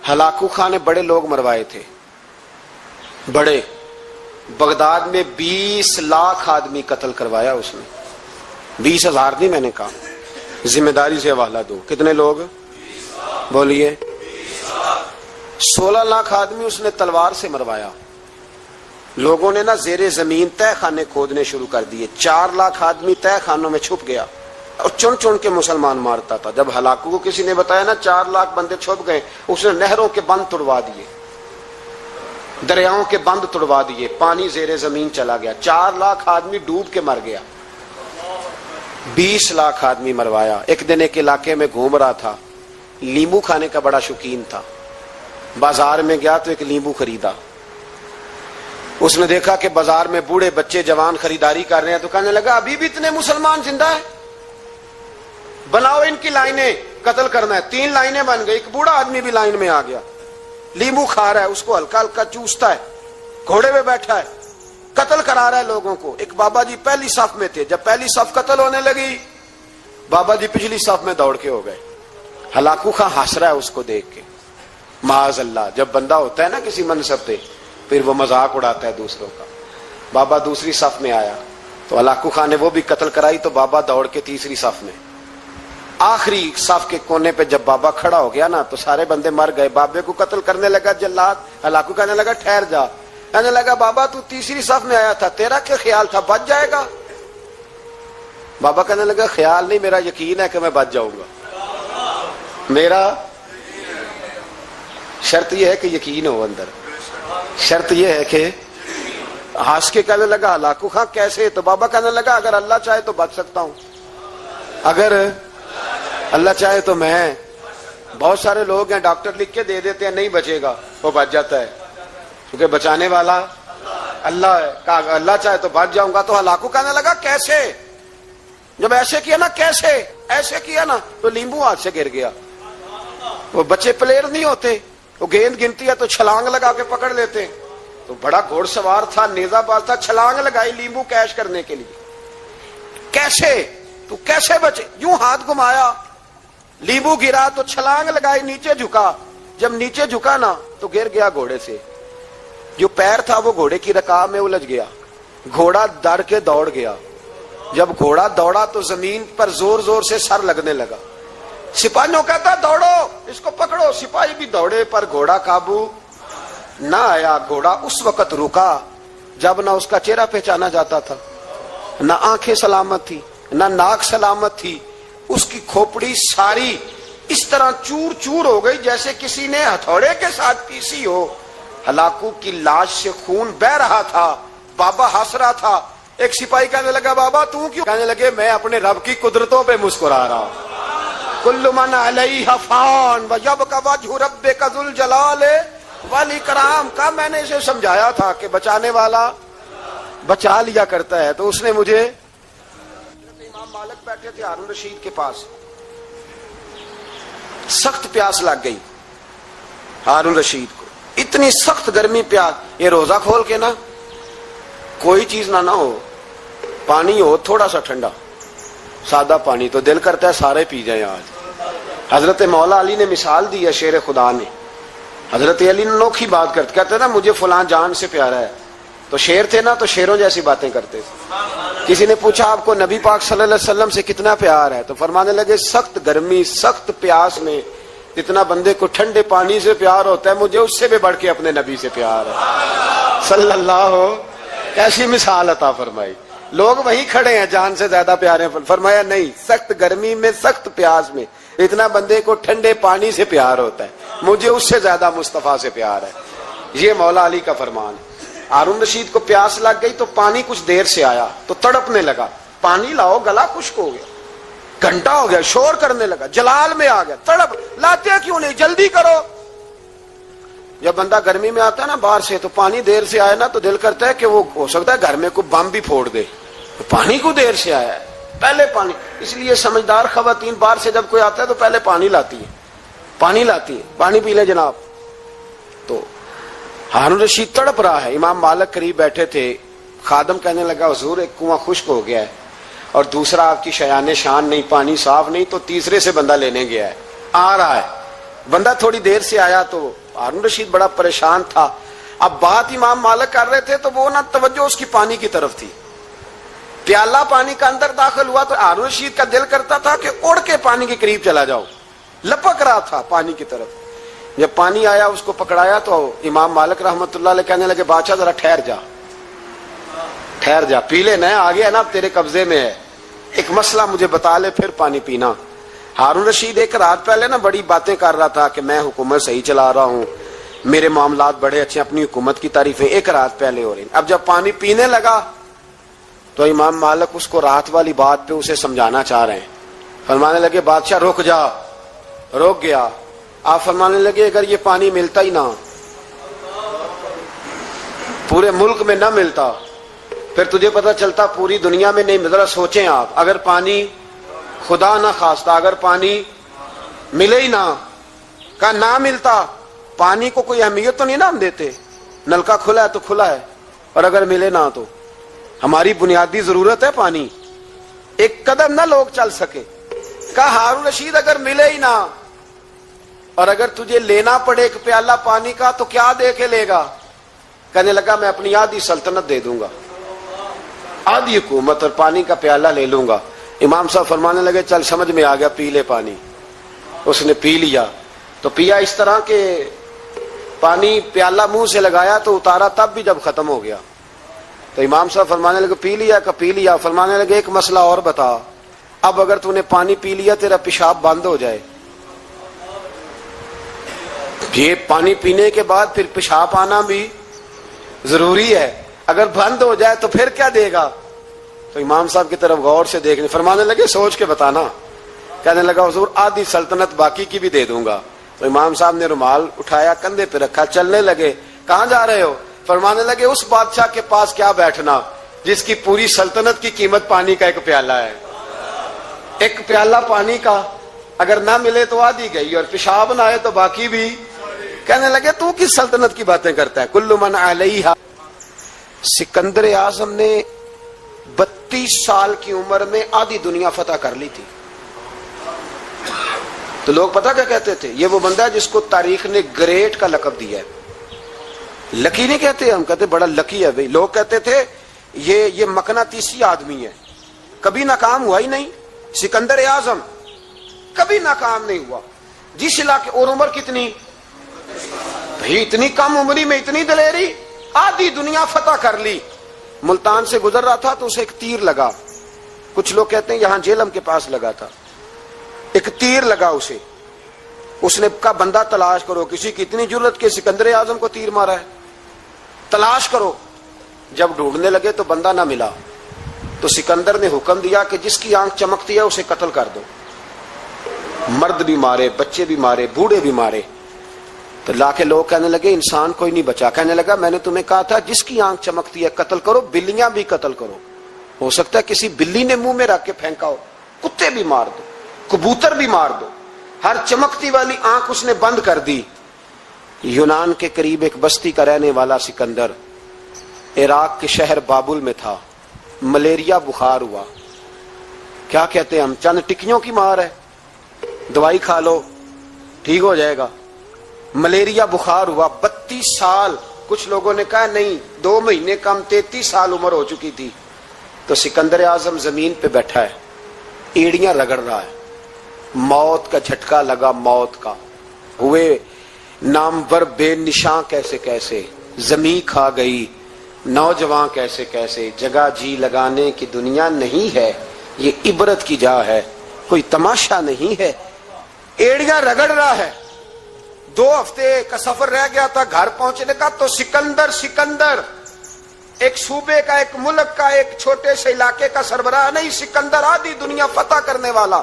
Hulagu Khan نے بڑے لوگ مروائے تھے، بڑے، بغداد میں 20 لاکھ آدمی قتل کروایا اس نے، 20,000 نہیں، میں نے کہا، ذمہ داری سے حوالہ دو، کتنے لوگ بولیے؟ 16 لاکھ آدمی اس نے تلوار سے مروایا۔ لوگوں نے نا زیر زمین تہ خانے کھودنے شروع کر دیے، 4 لاکھ آدمی تہ خانوں میں چھپ گیا اور چن چن کے مسلمان مارتا تھا۔ جب ہلاکو کو کسی نے بتایا نا 4 لاکھ بندے چھپ گئے، اس نے نہروں کے بند توڑوا دیے، دریاؤں کے بند توڑوا دیے، پانی زیر زمین چلا گیا، 4 لاکھ آدمی ڈوب کے مر گیا، 20 لاکھ آدمی مروایا۔ ایک دن ایک علاقے میں گھوم رہا تھا، لیمبو کھانے کا بڑا شوقین تھا، بازار میں گیا تو ایک لیمبو خریدا۔ اس نے دیکھا کہ بازار میں بوڑھے بچے جوان خریداری کر رہے ہیں، تو کہنے لگا ابھی بھی اتنے مسلمان زندہ ہیں، بناؤ ان کی لائنیں، قتل کرنا ہے۔ 3 لائنیں بن گئی، ایک بوڑھا آدمی بھی لائن میں آ گیا، لیمبو کھا رہا ہے، اس کو ہلکا ہلکا چوستا ہے، گھوڑے پہ بیٹھا ہے، قتل کرا رہا ہے لوگوں کو۔ ایک بابا جی پہلی صف میں تھے، جب پہلی صف قتل ہونے لگی، بابا جی پچھلی صف میں دوڑ کے ہو گئے۔ ہلاکو خان ہنس رہا ہے اس کو دیکھ کے، معاذ اللہ، جب بندہ ہوتا ہے نا کسی منصب پہ پھر وہ مذاق اڑاتا ہے دوسروں کا۔ بابا دوسری صف میں آیا تو ہلاکو خان نے وہ بھی قتل کرائی، تو بابا دوڑ کے تیسری صف میں، آخری صف کے کونے پہ جب بابا کھڑا ہو گیا نا تو سارے بندے مر گئے۔ بابے کو قتل کرنے لگا جلاد، ہلاکو کہنے لگا ٹھہر جا، کہنے لگا بابا تو تیسری صف میں آیا تھا، تیرا کیا خیال تھا بچ جائے گا؟ بابا کہنے لگا خیال نہیں، میرا یقین ہے کہ میں بچ جاؤں گا، میرا شرط یہ ہے کہ یقین ہو اندر، شرط یہ ہے کہ ہنس کے کہنے لگا ہلاکو خان کیسے؟ تو بابا کہنے لگا اگر اللہ چاہے تو بچ سکتا ہوں، اگر اللہ چاہے تو میں، بہت سارے لوگ ہیں ڈاکٹر لکھ کے دے دیتے ہیں نہیں بچے گا، وہ بچ جاتا ہے کیونکہ بچانے والا اللہ ہے، کہا اللہ چاہے تو بچ جاؤں گا۔ تو ہلاکو کہنے لگا کیسے؟ جب ایسے کیا نا، کیسے ایسے کیا نا، تو لیمبو ہاتھ سے گر گیا۔ وہ بچے پلیئر نہیں ہوتے، وہ گیند گنتی ہے تو چھلانگ لگا کے پکڑ لیتے، تو بڑا گھوڑ سوار تھا، نیزہ باز تھا، چھلانگ لگائی لیمبو کیش کرنے کے لیے۔ کیسے؟ تو کیسے بچے؟ یوں ہاتھ گھمایا، لیمبو گرا تو چھلانگ لگائی، نیچے جھکا، جب نیچے جھکا نا تو گر گیا گھوڑے سے، جو پیر تھا وہ گھوڑے کی رکاب میں الجھ گیا، گھوڑا ڈر کے دوڑ گیا۔ جب گھوڑا دوڑا تو زمین پر زور زور سے سر لگنے لگا، سپاہیوں کہتا دوڑو اس کو پکڑو، سپاہی بھی دوڑے پر گھوڑا قابو نہ آیا۔ گھوڑا اس وقت رکا جب نہ اس کا چہرہ پہچانا جاتا تھا، نہ آنکھیں سلامت تھی، نہ ناک سلامت تھی، اس کی کھوپڑی ساری اس طرح چور چور ہو گئی جیسے کسی نے ہتھوڑے کے ساتھ پیسی ہو۔ ہلاکو کی لاش سے خون بہ رہا تھا، بابا ہنس رہا تھا۔ ایک سپاہی کہنے لگا بابا تو کیوں؟ کہنے لگے میں اپنے رب کی قدرتوں پہ مسکرا رہا ہوں۔ کل من علیہ فان ویبقی وجہ ربک ذو الجلال والاکرام، کا میں نے اسے سمجھایا تھا کہ بچانے والا بچا لیا کرتا ہے، تو اس نے مجھے، امام مالک بیٹھے تھے ہارون رشید کے پاس، سخت پیاس لگ گئی ہارون رشید کو، اتنی سخت گرمی پیاس، یہ روزہ کھول کے نا کوئی چیز نہ ہو، پانی ہو تھوڑا سا ٹھنڈا سادہ پانی، تو دل کرتا ہے سارے پی جائیں آج۔ حضرت مولا علی نے مثال دی ہے، شیر خدا نے، حضرت علی نے انوکھی بات کرتے، کہتے نا مجھے فلاں جان سے پیارا ہے، تو شیر تھے نا تو شیروں جیسی باتیں کرتے تھے۔ کسی نے پوچھا آپ کو نبی پاک صلی اللہ علیہ وسلم سے کتنا پیار ہے؟ تو فرمانے لگے سخت گرمی سخت پیاس میں جتنا بندے کو ٹھنڈے پانی سے پیار ہوتا ہے مجھے اس سے بھی بڑھ کے اپنے نبی سے پیار ہے صلی اللہ ہو۔ کیسی مثال عطا فرمائی، لوگ وہیں کھڑے ہیں جان سے زیادہ پیارے، فرمایا نہیں، سخت گرمی میں سخت پیاس میں اتنا بندے کو ٹھنڈے پانی سے پیار ہوتا ہے مجھے اس سے زیادہ مصطفیٰ سے پیار ہے۔ یہ مولا علی کا فرمان ہے۔ ہارون رشید کو پیاس لگ گئی تو پانی کچھ دیر سے آیا تو تڑپنے لگا، پانی لاؤ گلا خشک ہو گیا، گھنٹہ ہو گیا، شور کرنے لگا، جلال میں آ گیا، تڑپ، لاتے کیوں نہیں، جلدی کرو۔ جب بندہ گرمی میں آتا ہے نا باہر سے تو پانی دیر سے آیا نا تو دل کرتا ہے کہ وہ ہو سکتا ہے گھر میں کوئی بم بھی پھوڑ دے، پانی کو دیر سے آیا ہے، پہلے پانی۔ اس لیے سمجھدار خواتین باہر سے جب کوئی آتا ہے تو پہلے پانی لاتی ہے، پانی لاتی ہے، پانی پی لے جناب۔ تو ہارون رشید تڑپ رہا ہے، امام مالک قریب بیٹھے تھے، خادم کہنے لگا حضور ایک کنواں خشک ہو گیا ہے اور دوسرا آپ کی شیان شان نہیں، پانی صاف نہیں، تو تیسرے سے بندہ لینے گیا ہے، آ رہا ہے۔ بندہ تھوڑی دیر سے آیا تو ہارون رشید بڑا پریشان تھا. اب بات امام مالک کر رہے تھے تو وہ نہ توجہ اس کی پانی کی طرف تھی. پیالہ پانی کا اندر داخل ہوا تو ہارون رشید کا دل کرتا تھا کہ اڑ کے پانی کے قریب چلا جاؤ, لپک رہا تھا پانی کی طرف. جب پانی آیا اس کو پکڑایا تو امام مالک رحمت اللہ علیہ کہنے لگے بادشاہ ذرا ٹھہر جا, پی لے, نہ آ گیا نا اب تیرے قبضے میں ہے, ایک مسئلہ مجھے بتا لے پھر پانی پینا. ہارون رشید ایک رات پہلے نا بڑی باتیں کر رہا تھا کہ میں حکومت صحیح چلا رہا ہوں, میرے معاملات بڑے اچھے, اپنی حکومت کی تعریفیں ایک رات پہلے ہو رہی. اب جب پانی پینے لگا تو امام مالک اس کو رات والی بات پہ اسے سمجھانا چاہ رہے ہیں. فرمانے لگے بادشاہ رک جا. رک گیا. آپ فرمانے لگے اگر یہ پانی ملتا ہی نہ, پورے ملک میں نہ ملتا, پھر تجھے پتا چلتا پوری دنیا میں نہیں. ذرا سوچیں آپ, اگر پانی خدا نہ خواستہ اگر پانی ملے ہی نہ, کا نہ ملتا, پانی کو کوئی اہمیت تو نہیں نا ہم دیتے, نلکا کھلا ہے تو کھلا ہے, اور اگر ملے نہ تو ہماری بنیادی ضرورت ہے پانی, ایک قدم نہ لوگ چل سکے. کہا ہارون رشید اگر ملے ہی نہ اور اگر تجھے لینا پڑے ایک پیالہ پانی کا تو کیا دے کے لے گا؟ کہنے لگا میں اپنی آدھی سلطنت دے دوں گا, آدھی حکومت اور پانی کا پیالہ لے لوں گا. امام صاحب فرمانے لگے چل سمجھ میں آ گیا, پی لے پانی. اس نے پی لیا تو پیا اس طرح کہ پانی پیالہ منہ سے لگایا تو اتارا تب بھی جب ختم ہو گیا. تو امام صاحب فرمانے لگے پی لیا؟ کہ پی لیا. فرمانے لگے ایک مسئلہ اور بتا, اب اگر تو نے پانی پی لیا تیرا پیشاب بند ہو جائے, یہ پانی پینے کے بعد پھر پیشاب آنا بھی ضروری ہے, اگر بند ہو جائے تو پھر کیا دے گا؟ تو امام صاحب کی طرف غور سے دیکھنے, فرمانے لگے سوچ کے بتانا. کہنے لگا حضور آدھی سلطنت باقی کی بھی دے دوں گا. تو امام صاحب نے رومال اٹھایا, کندھے پہ رکھا, چلنے لگے. کہاں جا رہے ہو؟ فرمانے لگے اس بادشاہ کے پاس کیا بیٹھنا جس کی پوری سلطنت کی قیمت پانی کا ایک پیالہ ہے. ایک پیالہ پانی کا اگر نہ ملے تو آدھی گئی, اور پیشاب نہ آئے تو باقی بھی. کہنے لگے تو کس سلطنت کی باتیں کرتا ہے؟ کل من علیہا. سکندر اعظم نے 32 سال کی عمر میں آدھی دنیا فتح کر لی تھی. تو لوگ پتہ کیا کہتے تھے؟ یہ وہ بندہ ہے جس کو تاریخ نے گریٹ کا لقب دیا ہے. لکی نہیں کہتے ہم, کہتے بڑا لکی ہے بھائی. لوگ کہتے تھے یہ مقناطیسی آدمی ہے, کبھی ناکام ہوا ہی نہیں. سکندر اعظم کبھی ناکام نہیں ہوا. جس علاقے, اور عمر کتنی بھائی, اتنی کم عمری میں اتنی دلیری, آدھی دنیا فتح کر لی. ملتان سے گزر رہا تھا تو اسے ایک تیر لگا. کچھ لوگ کہتے ہیں یہاں جیلم کے پاس لگا تھا, ایک تیر لگا اسے. اس نے کہا بندہ تلاش کرو, کسی کی اتنی جرت کہ سکندر اعظم کو تیر مارا ہے, تلاش کرو. جب ڈھونڈنے لگے تو بندہ نہ ملا, تو سکندر نے حکم دیا کہ جس کی آنکھ چمکتی ہے اسے قتل کر دو. مرد بھی مارے, بچے بھی مارے, بوڑھے بھی مارے. تو لا کے لوگ کہنے لگے انسان کوئی نہیں بچا. کہنے لگا میں نے تمہیں کہا تھا جس کی آنکھ چمکتی ہے قتل کرو, بلیاں بھی قتل کرو. ہو سکتا ہے کسی بلی نے منہ میں رکھ کے پھینکا ہو, کتے بھی مار دو, کبوتر بھی مار دو. ہر چمکتی والی آنکھ اس نے بند کر دی. یونان کے قریب ایک بستی کا رہنے والا سکندر عراق کے شہر بابل میں تھا. ملیریا بخار ہوا, کیا کہتے ہیں ہم, چند ٹکیوں کی مار ہے, دوائی کھا لو ٹھیک ہو جائے گا. ملیریا بخار ہوا. 32 سال, کچھ لوگوں نے کہا نہیں 2 مہینے کم, 33 سال عمر ہو چکی تھی. تو سکندر اعظم زمین پہ بیٹھا ہے, ایڑیاں رگڑ رہا ہے. موت کا جھٹکا لگا, موت کا. ہوئے نامور بے نشاں کیسے کیسے, زمین کھا گئی نوجوان کیسے کیسے. جگہ جی لگانے کی دنیا نہیں ہے, یہ عبرت کی جا ہے, کوئی تماشا نہیں ہے. ایڑیاں رگڑ رہا ہے. 2 ہفتے کا سفر رہ گیا تھا گھر پہنچنے کا. تو سکندر ایک صوبے کا, ایک ملک کا, ایک چھوٹے سے علاقے کا سربراہ نہیں. سکندر آدھی دنیا فتح کرنے والا.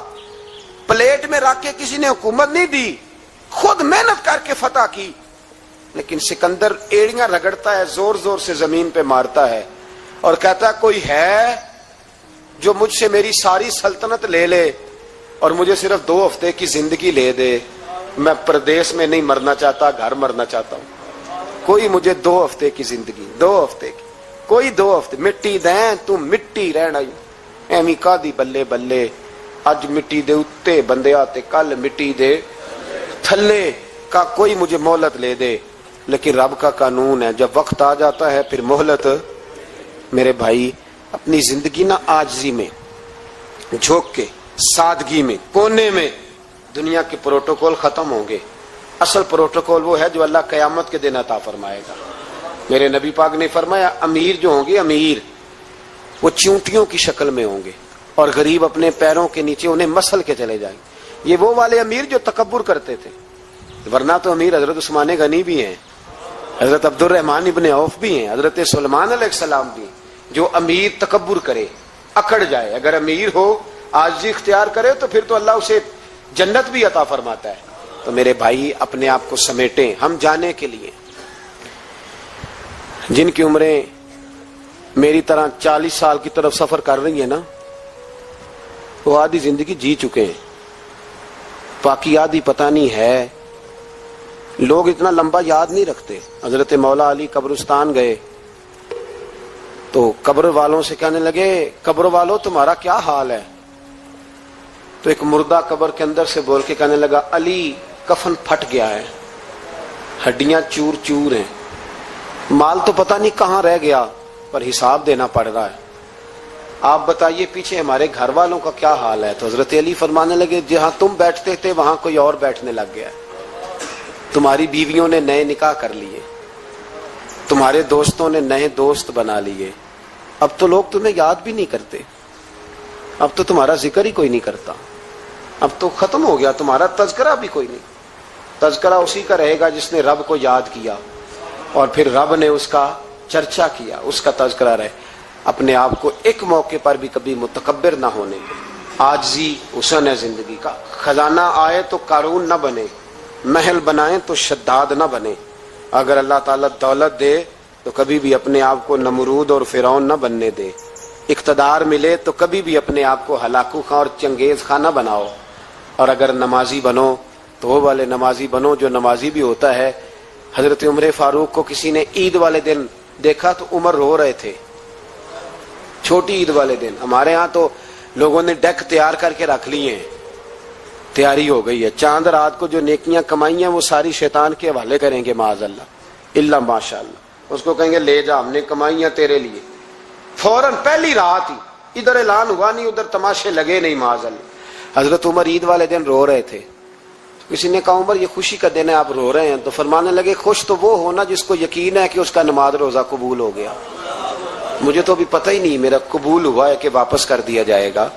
پلیٹ میں رکھ کے کسی نے حکومت نہیں دی, خود محنت کر کے فتح کی. لیکن سکندر ایڑیاں رگڑتا ہے, زور زور سے زمین پہ مارتا ہے اور کہتا ہے کوئی ہے جو مجھ سے میری ساری سلطنت لے لے اور مجھے صرف 2 ہفتے کی زندگی لے دے. میں پردیس میں نہیں مرنا چاہتا, گھر مرنا چاہتا ہوں. کوئی مجھے 2 ہفتے کی زندگی, 2 ہفتے کی, کوئی 2 ہفتے. مٹی دیں تو مٹی رہنا ایویں کا دی بلے بلے. اج مٹی دے اتے بندے آتے, کل مٹی دے چھلے کا کوئی مجھے مہلت لے دے، لیکن رب کا قانون ہے جب وقت آ جاتا ہے پھر مہلت۔ میرے بھائی اپنی زندگی نہ عاجزی میں جھوک کے، سادگی میں، کونے میں دنیا کے پروٹوکول ختم ہوں گے۔ اصل پروٹوکول وہ ہے جو اللہ قیامت کے دن عطا فرمائے گا۔ میرے نبی پاک نے فرمایا امیر جو ہوں گے، امیر وہ چونٹیوں کی شکل میں ہوں گے، اور غریب اپنے پیروں کے نیچے انہیں مسل کے چلے جائیں گے۔ یہ وہ والے امیر جو تکبر کرتے تھے، ورنہ تو امیر حضرت عثمان غنی بھی ہیں، حضرت عبد الرحمن ابن عوف بھی ہیں، حضرت سلیمان علیہ السلام بھی ہیں۔ جو امیر تکبر کرے، اکڑ جائے، اگر امیر ہو عاجزی اختیار کرے تو پھر تو اللہ اسے جنت بھی عطا فرماتا ہے۔ تو میرے بھائی اپنے آپ کو سمیٹیں۔ ہم جانے کے لیے جن کی عمریں میری طرح 40 سال کی طرف سفر کر رہی ہیں نا، وہ آدھی زندگی جی چکے ہیں، باقی آدھی پتہ نہیں ہے۔ لوگ اتنا لمبا یاد نہیں رکھتے۔ حضرت مولا علی قبرستان گئے تو قبر والوں سے کہنے لگے قبر والوں تمہارا کیا حال ہے؟ تو ایک مردہ قبر کے اندر سے بول کے کہنے لگا علی کفن پھٹ گیا ہے، ہڈیاں چور چور ہیں، مال تو پتہ نہیں کہاں رہ گیا پر حساب دینا پڑ رہا ہے، آپ بتائیے پیچھے ہمارے گھر والوں کا کیا حال ہے؟ تو حضرت علی فرمانے لگے جہاں تم بیٹھتے تھے وہاں کوئی اور بیٹھنے لگ گیا ہے، تمہاری بیویوں نے نئے نکاح کر لیے، تمہارے دوستوں نے نئے دوست بنا لیے، اب تو لوگ تمہیں یاد بھی نہیں کرتے، اب تو تمہارا ذکر ہی کوئی نہیں کرتا، اب تو ختم ہو گیا، تمہارا تذکرہ بھی کوئی نہیں۔ تذکرہ اسی کا رہے گا جس نے رب کو یاد کیا اور پھر رب نے اس کا چرچا کیا، اس کا تذکرہ رہے۔ اپنے آپ کو ایک موقع پر بھی کبھی متکبر نہ ہونے دے۔ عاجزی حسن ہے زندگی کا۔ خزانہ آئے تو قارون نہ بنے، محل بنائیں تو شداد نہ بنے۔ اگر اللہ تعالیٰ دولت دے تو کبھی بھی اپنے آپ کو نمرود اور فرعون نہ بننے دے۔ اقتدار ملے تو کبھی بھی اپنے آپ کو ہلاکو خاں اور چنگیز خاں نہ بناؤ۔ اور اگر نمازی بنو تو وہ والے نمازی بنو جو نمازی بھی ہوتا ہے۔ حضرت عمر فاروق کو کسی نے عید والے دن دیکھا تو عمر رو رہے تھے، چھوٹی عید والے دن۔ ہمارے ہاں تو لوگوں نے ڈیک تیار کر کے رکھ لیے ہیں، تیاری ہو گئی ہے، چاند رات کو جو نیکیاں کمائی ہیں وہ ساری شیطان کے حوالے کریں گے معاذ اللہ الا ماشاء اللہ۔ اس کو کہیں گے لے جا، ہم نے کمائی ہیں تیرے لیے، فوراً پہلی رات ہی، ادھر اعلان ہوا نہیں ادھر تماشے لگے نہیں معاذ اللہ۔ حضرت عمر عید والے دن رو رہے تھے، کسی نے کہا عمر یہ خوشی کا دن ہے آپ رو رہے ہیں؟ تو فرمانے لگے خوش تو وہ ہونا جس کو یقین ہے کہ اس کا نماز روزہ قبول ہو گیا، مجھے تو ابھی پتہ ہی نہیں میرا قبول ہوا ہے کہ واپس کر دیا جائے گا،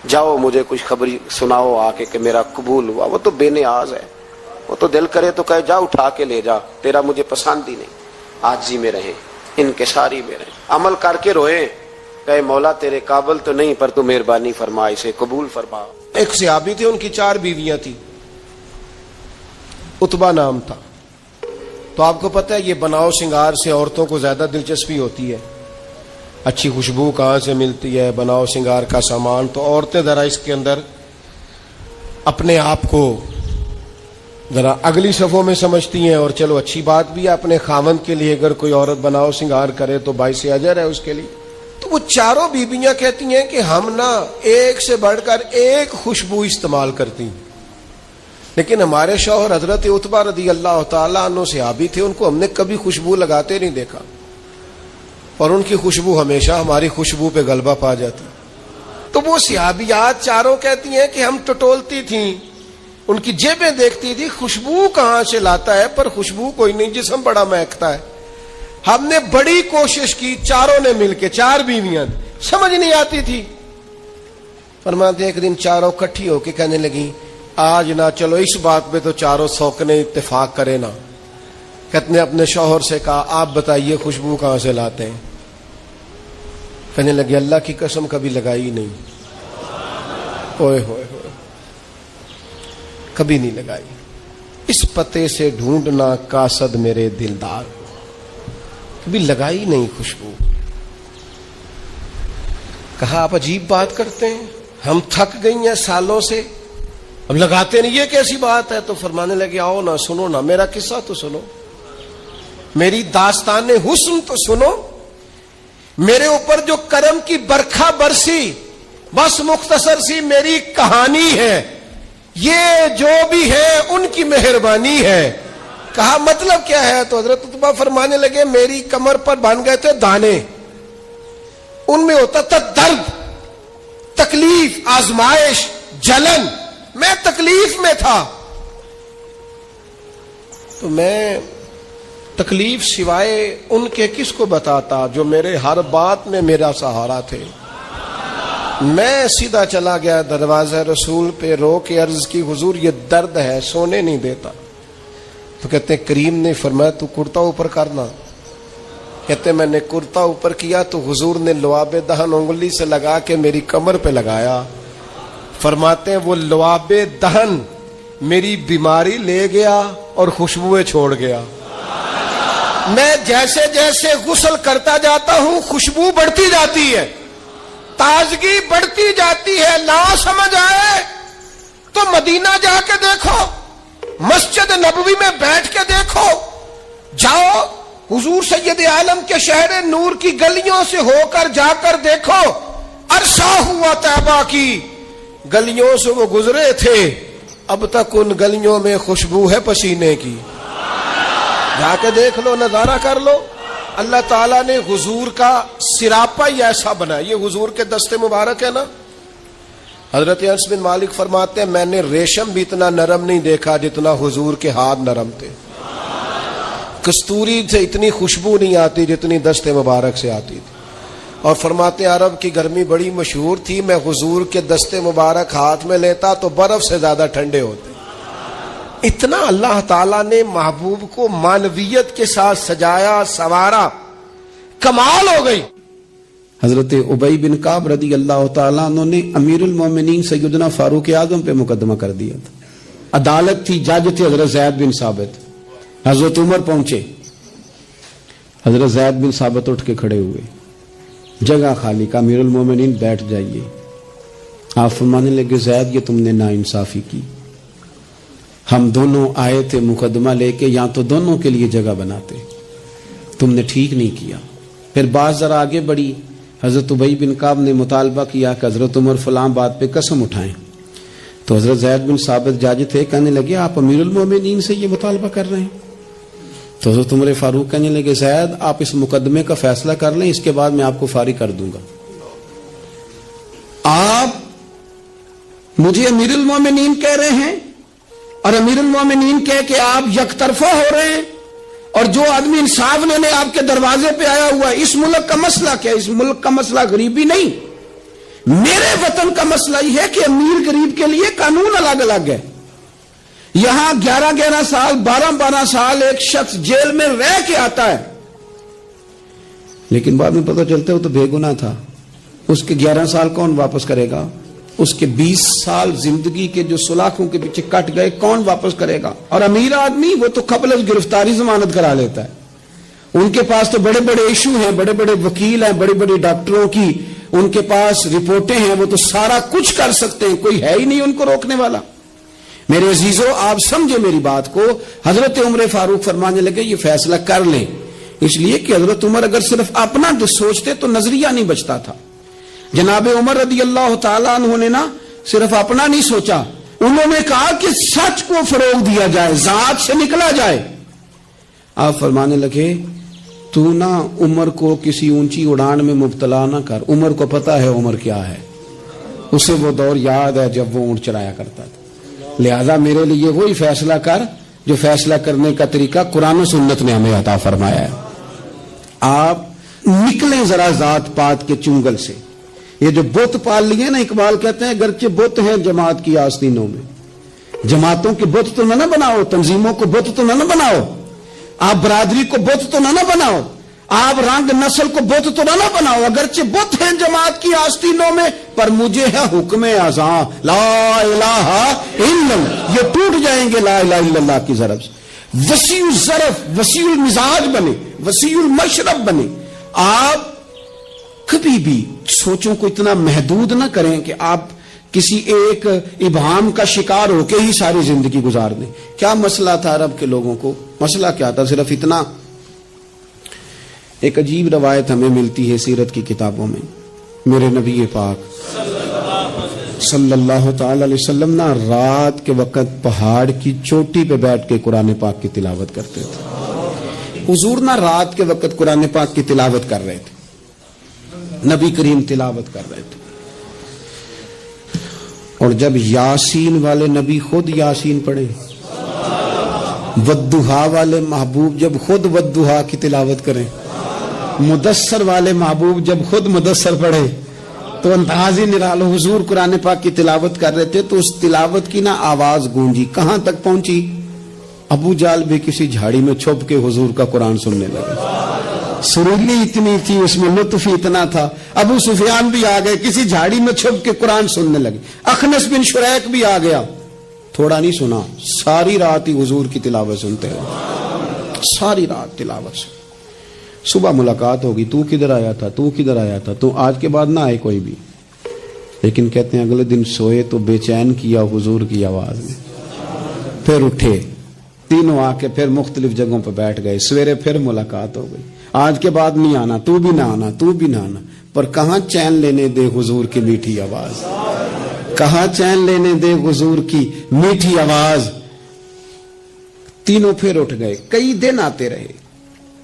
جاؤ مجھے کچھ خبر سناؤ آ کے کہ میرا قبول ہوا۔ وہ تو بے نیاز ہے، وہ تو دل کرے تو کہے جا اٹھا کے لے جا، تیرا مجھے پسند ہی نہیں۔ عاجزی میں رہیں، انکساری میں رہیں، عمل کر کے روئیں، کہے مولا تیرے قابل تو نہیں پر تو مہربانی فرما، اسے قبول فرما۔ ایک صحابی تھے، ان کی 4 بیویاں تھیں، عتبہ نام تھا۔ تو آپ کو پتہ ہے یہ بناؤ سنگار سے عورتوں کو زیادہ دلچسپی ہوتی ہے، اچھی خوشبو کہاں سے ملتی ہے، بناؤ سنگار کا سامان، تو عورتیں ذرا اس کے اندر اپنے آپ کو ذرا اگلی صفوں میں سمجھتی ہیں، اور چلو اچھی بات بھی ہے، اپنے خاوند کے لیے اگر کوئی عورت بناؤ سنگار کرے تو باعث اجر ہے اس کے لیے۔ تو وہ 4 بیویاں کہتی ہیں کہ ہم نا ایک سے بڑھ کر ایک خوشبو استعمال کرتی ہیں، لیکن ہمارے شوہر حضرت عتبہ رضی اللہ تعالیٰ عنہ صحابی تھے، ان کو ہم نے کبھی خوشبو لگاتے نہیں دیکھا، اور ان کی خوشبو ہمیشہ ہماری خوشبو پہ غلبہ پا جاتی۔ تو وہ صحابیات 4 کہتی ہیں کہ ہم ٹٹولتی تھیں، ان کی جیبیں دیکھتی تھی، خوشبو کہاں سے لاتا ہے پر خوشبو کوئی نہیں، جسم بڑا مہکتا ہے۔ ہم نے بڑی کوشش کی 4 نے مل کے، 4 بیویاں، سمجھ نہیں آتی تھی۔ فرماتے ایک دن 4 اکٹھی ہو کے کہنے لگی آج نہ چلو اس بات پہ تو 4 سوکنے اتفاق کرے نا۔ کہتے نے اپنے شوہر سے کہا آپ بتائیے خوشبو کہاں سے لاتے ہیں؟ کہنے لگے اللہ کی قسم کبھی لگائی نہیں، اوئے ہوئے ہوئے، کبھی نہیں لگائی، اس پتے سے ڈھونڈنا قاصد میرے دلدار، کبھی لگائی نہیں خوشبو۔ کہا آپ عجیب بات کرتے ہیں، ہم تھک گئی ہیں سالوں سے، اب لگاتے نہیں، یہ کیسی بات ہے؟ تو فرمانے لگے آؤ نا سنو نا، میرا قصہ تو سنو، میری داستان حسن تو سنو، میرے اوپر جو کرم کی برکھا برسی بس مختصر سی میری کہانی ہے یہ جو بھی ہے ان کی مہربانی ہے. کہا مطلب کیا ہے؟ تو حضرت عتبہ فرمانے لگے میری کمر پر بن گئے تھے دانے، ان میں ہوتا تھا درد، تکلیف، آزمائش، جلن، میں تکلیف میں تھا. تو میں تکلیف سوائے ان کے کس کو بتاتا جو میرے ہر بات میں میرا سہارا تھے. میں سیدھا چلا گیا دروازہ رسول پہ، رو کے عرض کی حضور یہ درد ہے، سونے نہیں دیتا. تو کہتے ہیں کریم نے فرمایا تو کرتا اوپر کرنا. کہتے ہیں میں نے کرتا اوپر کیا تو حضور نے لعاب دہن انگلی سے لگا کے میری کمر پہ لگایا. فرماتے ہیں وہ لعاب دہن میری بیماری لے گیا اور خوشبوئیں چھوڑ گیا. میں جیسے جیسے غسل کرتا جاتا ہوں خوشبو بڑھتی جاتی ہے، تازگی بڑھتی جاتی ہے. نہ سمجھ آئے تو مدینہ جا کے دیکھو، مسجد نبوی میں بیٹھ کے دیکھو، جاؤ حضور سید عالم کے شہر نور کی گلیوں سے ہو کر جا کر دیکھو. عرصہ ہوا طیبہ کی گلیوں سے وہ گزرے تھے، اب تک ان گلیوں میں خوشبو ہے پسینے کی. جا کے دیکھ لو، نظارہ کر لو. اللہ تعالیٰ نے حضور کا سراپا ہی ایسا بنا. یہ حضور کے دستے مبارک ہے نا. حضرت انس بن مالک فرماتے ہیں میں نے ریشم بھی اتنا نرم نہیں دیکھا جتنا حضور کے ہاتھ نرم تھے. کستوری سے اتنی خوشبو نہیں آتی جتنی دستے مبارک سے آتی تھی. اور فرماتے ہیں عرب کی گرمی بڑی مشہور تھی، میں حضور کے دستے مبارک ہاتھ میں لیتا تو برف سے زیادہ ٹھنڈے ہوتے. اتنا اللہ تعالیٰ نے محبوب کو معنویت کے ساتھ سجایا، سنوارا، کمال ہو گئی. حضرت ابی بن کعب رضی اللہ تعالیٰ عنہ نے امیر المومنین سیدنا فاروق اعظم پہ مقدمہ کر دیا تھا. عدالت تھی، جج تھے حضرت زید بن ثابت. حضرت عمر پہنچے، حضرت زید بن ثابت اٹھ کے کھڑے ہوئے، جگہ خالی کا، امیر المومنین بیٹھ جائیے. آپ فرمانے لگے زید یہ تم نے ناانصافی کی، ہم دونوں آئے تھے مقدمہ لے کے، یا تو دونوں کے لیے جگہ بناتے، تم نے ٹھیک نہیں کیا. پھر بات ذرا آگے بڑھی، حضرت ابی بن کعب نے مطالبہ کیا کہ حضرت عمر فلاں بات پہ قسم اٹھائیں. تو حضرت زید بن ثابت جج تھے، کہنے لگے آپ امیر المومنین سے یہ مطالبہ کر رہے ہیں. تو حضرت عمر فاروق کہنے لگے زید آپ اس مقدمے کا فیصلہ کر لیں، اس کے بعد میں آپ کو فارغ کر دوں گا. آپ مجھے امیر المومنین کہہ رہے ہیں اور امیر المومنین کہہ کہ آپ یک طرفہ ہو رہے ہیں، اور جو آدمی انصاف لینے آپ کے دروازے پہ آیا ہوا ہے. اس ملک کا مسئلہ کیا؟ اس ملک کا مسئلہ غریبی نہیں، میرے وطن کا مسئلہ یہ ہے کہ امیر غریب کے لیے قانون الگ الگ ہے. یہاں 11 سال 12 سال ایک شخص جیل میں رہ کے آتا ہے، لیکن بعد میں پتہ چلتا ہے وہ تو بے گناہ تھا. اس کے 11 سال کون واپس کرے گا؟ اس کے 20 سال زندگی کے جو سلاخوں کے پیچھے کٹ گئے کون واپس کرے گا؟ اور امیر آدمی وہ تو قبل از گرفتاری ضمانت کرا لیتا ہے. ان کے پاس تو بڑے بڑے ایشو ہیں، بڑے بڑے وکیل ہیں، بڑے بڑے ڈاکٹروں کی ان کے پاس رپورٹیں ہیں، وہ تو سارا کچھ کر سکتے ہیں، کوئی ہے ہی نہیں ان کو روکنے والا. میرے عزیزو آپ سمجھے میری بات کو. حضرت عمر فاروق فرمانے لگے یہ فیصلہ کر لیں، اس لیے کہ حضرت عمر اگر صرف اپنا سوچتے تو نظریہ نہیں بچتا تھا. جناب عمر رضی اللہ تعالیٰ عنہ نے نا صرف اپنا نہیں سوچا، انہوں نے کہا کہ سچ کو فروغ دیا جائے، ذات سے نکلا جائے. آپ فرمانے لگے تو نہ عمر کو کسی اونچی اڑان میں مبتلا نہ کر. عمر کو پتا ہے عمر کیا ہے، اسے وہ دور یاد ہے جب وہ اونٹ چرایا کرتا تھا. لہذا میرے لیے وہی فیصلہ کر جو فیصلہ کرنے کا طریقہ قرآن و سنت نے ہمیں عطا فرمایا ہے. آپ نکلیں ذرا ذات پات کے چنگل سے. یہ جو بت پال لیے نا، اقبال کہتے ہیں گرچہ بت ہیں جماعت کی آستینوں میں، جماعتوں کے بت تو نہ بناؤ، تنظیموں کو بت تو نہ بناؤ، آپ برادری کو بت تو نہ بناؤ، آپ رنگ نسل کو بت تو نہ بناؤ. اگرچہ بت ہیں جماعت کی آستینوں میں، پر مجھے ہے حکم اذاں لا الہ الا اللہ. یہ ٹوٹ جائیں گے لا الہ الا اللہ کی ضرب سے. وسیع الظرف، وسیع المزاج بنے، وسیع المشرب بنے. آپ کبھی بھی سوچوں کو اتنا محدود نہ کریں کہ آپ کسی ایک ابہام کا شکار ہو کے ہی ساری زندگی گزار دیں. کیا مسئلہ تھا عرب کے لوگوں کو؟ مسئلہ کیا تھا؟ صرف اتنا. ایک عجیب روایت ہمیں ملتی ہے سیرت کی کتابوں میں. میرے نبی پاک صلی اللہ تعالی علیہ وسلم نا رات کے وقت پہاڑ کی چوٹی پہ بیٹھ کے قرآن پاک کی تلاوت کرتے تھے. حضور نا رات کے وقت قرآن پاک کی تلاوت کر رہے تھے, نبی کریم تلاوت کر رہے تھے, اور جب یاسین والے نبی خود یاسین پڑھے, والضحیٰ والے محبوب جب خود والضحیٰ کی تلاوت کریں, مدثر والے محبوب جب خود مدثر پڑھے, تو انداز ہی نرالو. حضور قرآن پاک کی تلاوت کر رہے تھے تو اس تلاوت کی نا آواز گونجی, کہاں تک پہنچی؟ ابو جال بھی کسی جھاڑی میں چھپ کے حضور کا قرآن سننے لگے. سریلی اتنی تھی, اس میں لطف اتنا تھا. ابو سفیان بھی آ گئے, کسی جھاڑی میں چھپ کے قرآن سننے لگے. اخنس بن شریک بھی آ گیا, تھوڑا نہیں سنا, ساری رات ہی حضور کی تلاوت سنتے رہے, ساری رات تلاوت سن. صبح ملاقات ہوگی, تو کدھر آیا تھا, تو کدھر آیا تھا, تو آج کے بعد نہ آئے کوئی بھی. لیکن کہتے ہیں اگلے دن سوئے تو بے چین کیا حضور کی آواز میں, پھر اٹھے, تینوں آ کے پھر مختلف جگہوں پہ بیٹھ گئے. سویرے پھر ملاقات ہو گئی, آج کے بعد نہیں آنا, تو بھی نہ آنا, تو بھی نہ آنا. پر کہاں چین لینے دے حضور کی میٹھی آواز, کہاں چین لینے دے حضور کی میٹھی آواز. تینوں پھر اٹھ گئے. کئی دن آتے رہے.